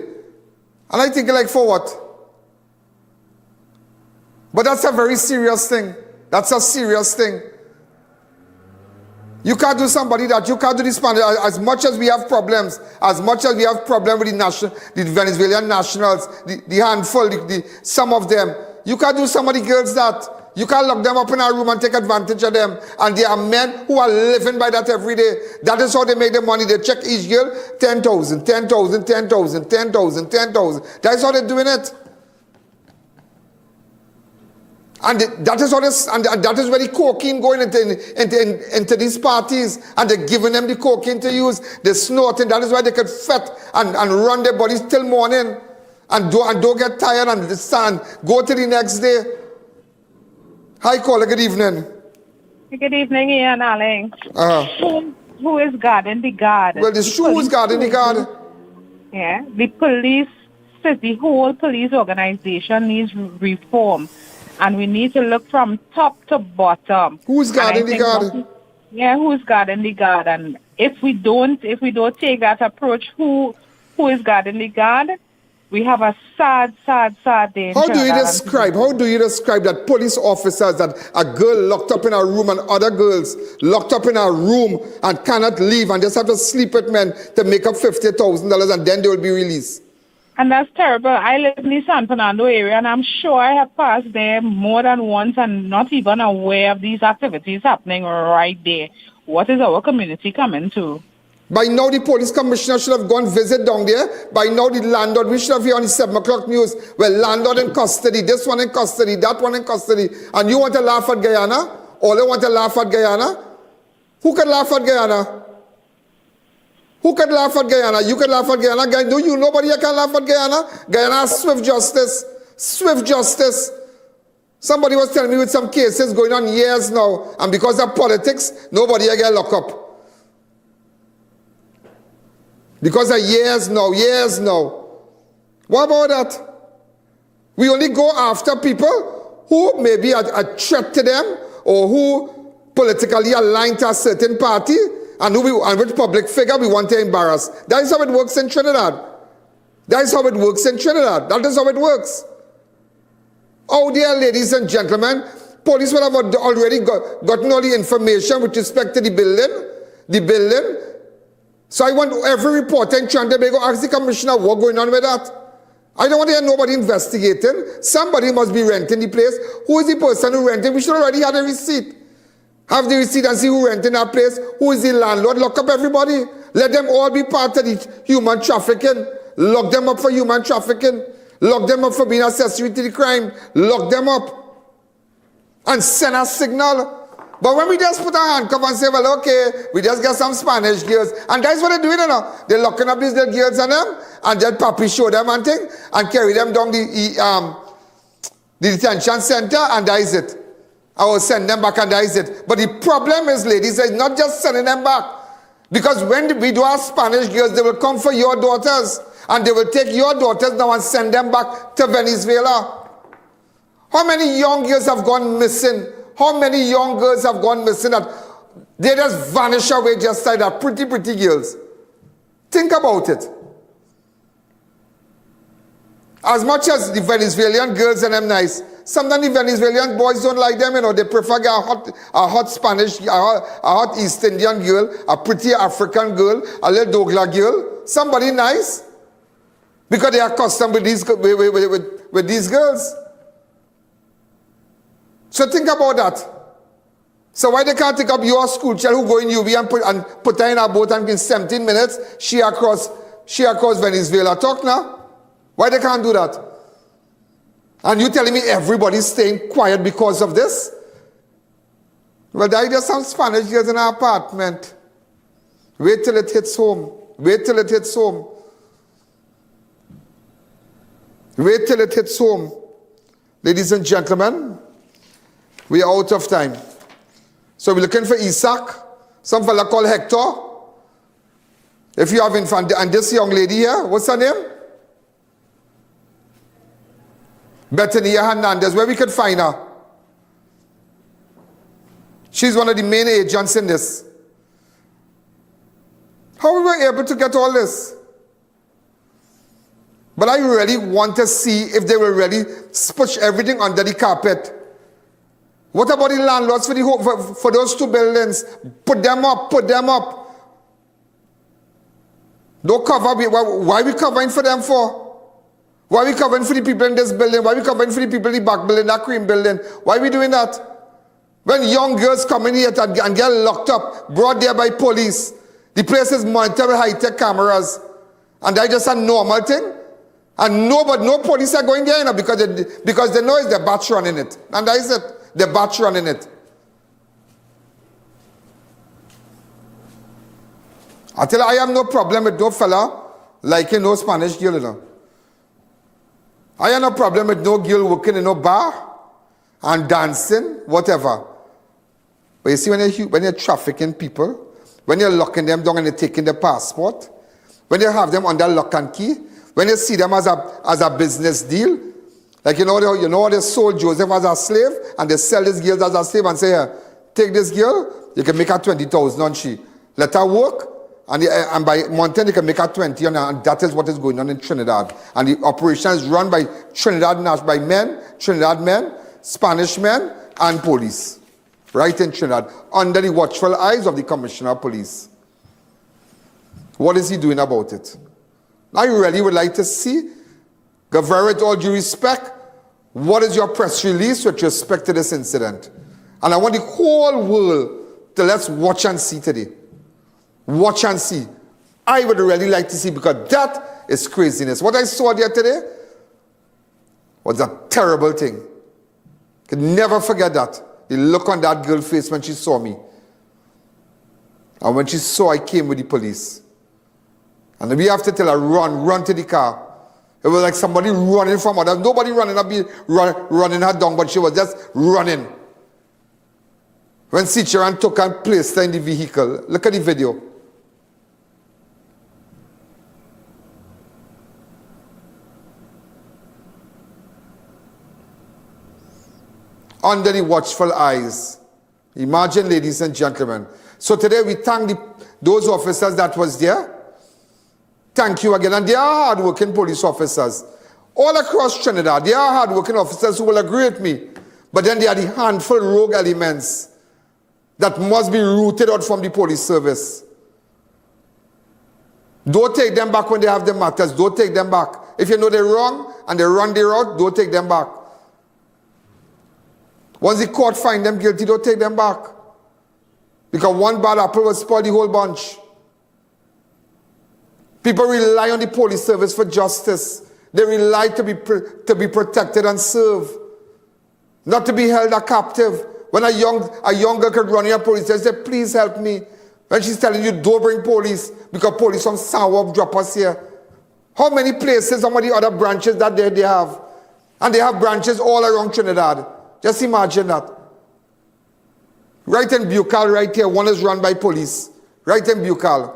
And I think like for what? But that's a very serious thing. That's a serious thing. You can't do somebody that. You can't do this. As much as we have problems, as much as we have problems with the Venezuelan nationals, the handful, some of them, you can't do some of the girls that. You can't lock them up in a room and take advantage of them. And there are men who are living by that every day. That is how they make their money. They check each girl 10,000, 10,000, 10,000, 10,000, 10,000. That is how they're doing it. And that is where the cocaine going into these parties, and they're giving them the cocaine to use. They're snorting. That is why they could fat and run their bodies till morning, and don't get tired and go to the next day. Hi, caller. Good evening. Good evening, I.A.N. Who is guarding the guard? Well, the shoe is guarding the guard. Yeah, the police, the whole police organization needs reform. And we need to look from top to bottom. Who's guarding the guard? Who's guarding the guard? And if we don't take that approach, who is guarding the guard? We have a sad day. How do you describe that police officers, that a girl locked up in a room and other girls locked up in a room and cannot leave and just have to sleep with men to make up $50,000 and then they will be released? And that's terrible. I live in the San Fernando area, and I'm sure I have passed there more than once and not even aware of these activities happening right there. What is our community coming to? By now, the police commissioner should have gone visit down there. By now, the landlord, we should have here on the 7 o'clock news, well, landlord in custody, this one in custody, that one in custody. And you want to laugh at Guyana? All you want to laugh at Guyana? Who can laugh at Guyana? Who can laugh at Guyana? You can laugh at Guyana. Nobody can laugh at Guyana. Guyana has swift justice. Swift justice. Somebody was telling me with some cases going on years now, and because of politics, nobody get locked up. Because of years now. What about that? We only go after people who may be a threat to them or who politically aligned to a certain party, and with public figure we want to embarrass. That is how it works in Trinidad. That is how it works. Oh dear, ladies and gentlemen, police will have already gotten all the information with respect to the building. So I want every reporter in Trinidad to ask the commissioner what's going on with that. I don't want to hear nobody investigating. Somebody must be renting the place. Who is the person who rented? We should already have a receipt. Have the receipt and see who renting that place. Who is the landlord? Lock up everybody. Let them all be part of the human trafficking. Lock them up for human trafficking. Lock them up for being accessory to the crime. Lock them up. And send a signal. But when we just put our handcuff and say, well, okay, we just get some Spanish girls. And that's what they're doing, you know. They're locking up these little girls on them. And then papi show them and thing. And carry them down the detention center. And that is it. I will send them back and that is it. But the problem is, ladies, it's not just sending them back. Because when we do our Spanish girls, they will come for your daughters. And they will take your daughters now and send them back to Venezuela. How many young girls have gone missing? How many young girls have gone missing that they just vanish away just like that? Pretty girls. Think about it. As much as the Venezuelan girls and them nice, sometimes the Venezuelan boys don't like them, you know. They prefer a hot Spanish, a hot East Indian girl, a pretty African girl, a little Douglas girl, somebody nice. Because they are accustomed with these girls. So think about that. So why they can't take up your school child who go in UB and put her in a boat and in 17 minutes, she across Venezuela? Talk now. Why they can't do that? And you telling me everybody's staying quiet because of this? Well, there are just some Spanish girls in our apartment. Wait till it hits home. Wait till it hits home. Wait till it hits home. Ladies and gentlemen, we are out of time. So we're looking for Isaac, some fella called Hector. If you have infant, and this young lady here, what's her name? Bethania Hernandez, where we could find her. She's one of the main agents in this. How we were able to get all this? But I really want to see if they will really push everything under the carpet. What about the landlords for those two buildings? Put them up. Don't cover. Why are we covering for them for? Why are we covering for the people in this building? Why are we covering for the people in the back building, that cream building? Why are we doing that? When young girls come in here and get locked up, brought there by police, the place is monitored with high-tech cameras, and that's just a normal thing? And no police are going there, you know, because they know it's the batch running it. And that is it, the batch running it. I tell you, I have no problem with no fella liking no Spanish girl, you know. I have no problem with no girl working in no bar and dancing, whatever. But you see, when you're trafficking people, when you're locking them down and you're taking their passport, when you have them under lock and key, when you see them as a business deal, like you know they sold Joseph as a slave and they sell this girl as a slave and say, here, take this girl, you can make her 20,000 on she. Let her work, and by month end you can make her 20, and that is what is going on in Trinidad. And the operation is run by Trinidad men, Spanish men, and police. Right in Trinidad, under the watchful eyes of the Commissioner of Police. What is he doing about it? I really would like to see, Governor, with all due respect, what is your press release with respect to this incident? And I want the whole world to let's watch and see today. Watch and see. I would really like to see, because that is craziness. What I saw there today was a terrible thing. Can never forget that. The look on that girl's face when she saw me. And when she saw I came with the police. And we have to tell her, run to the car. It was like somebody running from her. There's nobody running her down, but she was just running. When Sicharan took and placed her in the vehicle, look at the video. Under the watchful eyes. Imagine, ladies and gentlemen. So today we thank those officers that was there. Thank you again. And they are hard-working police officers. All across Trinidad, they are hard-working officers who will agree with me. But then there are the handful rogue elements that must be rooted out from the police service. Don't take them back when they have the matters. Don't take them back. If you know they're wrong and they run their route, don't take them back. Once the court find them guilty, don't take them back. Because one bad apple will spoil the whole bunch. People rely on the police service for justice. They rely to be protected and served. Not to be held a captive. When a young girl could run in a police station, say, please help me. When she's telling you, don't bring police, because police from Sour drop us here. How many places, how many other branches that they have? And they have branches all around Trinidad. Just imagine that. Right in Bucal, right here, one is run by police. Right in Bucal.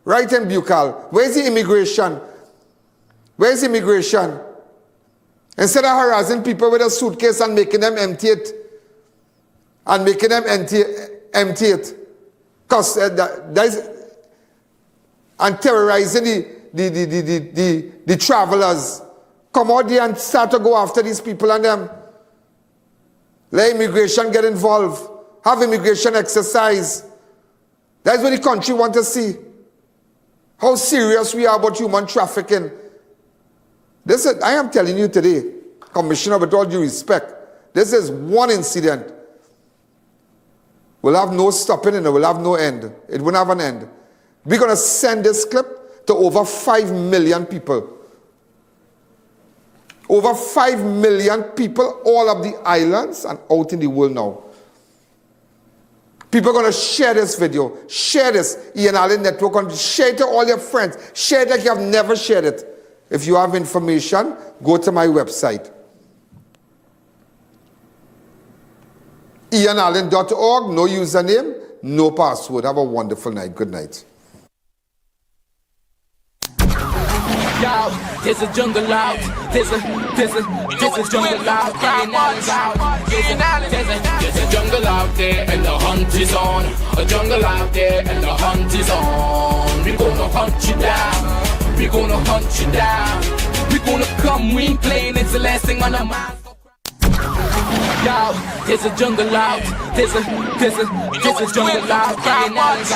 Right in Bucal. Where's the immigration? Where's immigration? Instead of harassing people with a suitcase and making them empty it. And making them empty it. Because and terrorizing the travelers. Come out there and start to go after these people and them. Let immigration get involved. Have immigration exercise. That's what the country wants to see. How serious we are about human trafficking. I am telling you today, Commissioner, with all due respect, this is one incident. We'll have no stopping and it will have no end. It won't have an end. We're going to send this clip to over 5 million people. Over 5 million people, all of the islands and out in the world now. People are going to share this video. Share this I.A.N network. Share it to all your friends. Share it like you have never shared it. If you have information, go to my website. ianalleyne.org. No username, no password. Have a wonderful night. Good night. Yo, there's a jungle out. There's a jungle out. There's a jungle out there and the hunt is on. A jungle out there and the hunt is on. We're gonna hunt you down. We're gonna hunt you down. We're gonna come, we ain't playing. It's the last thing on our minds. Yo, there's a jungle out. There's a jungle out.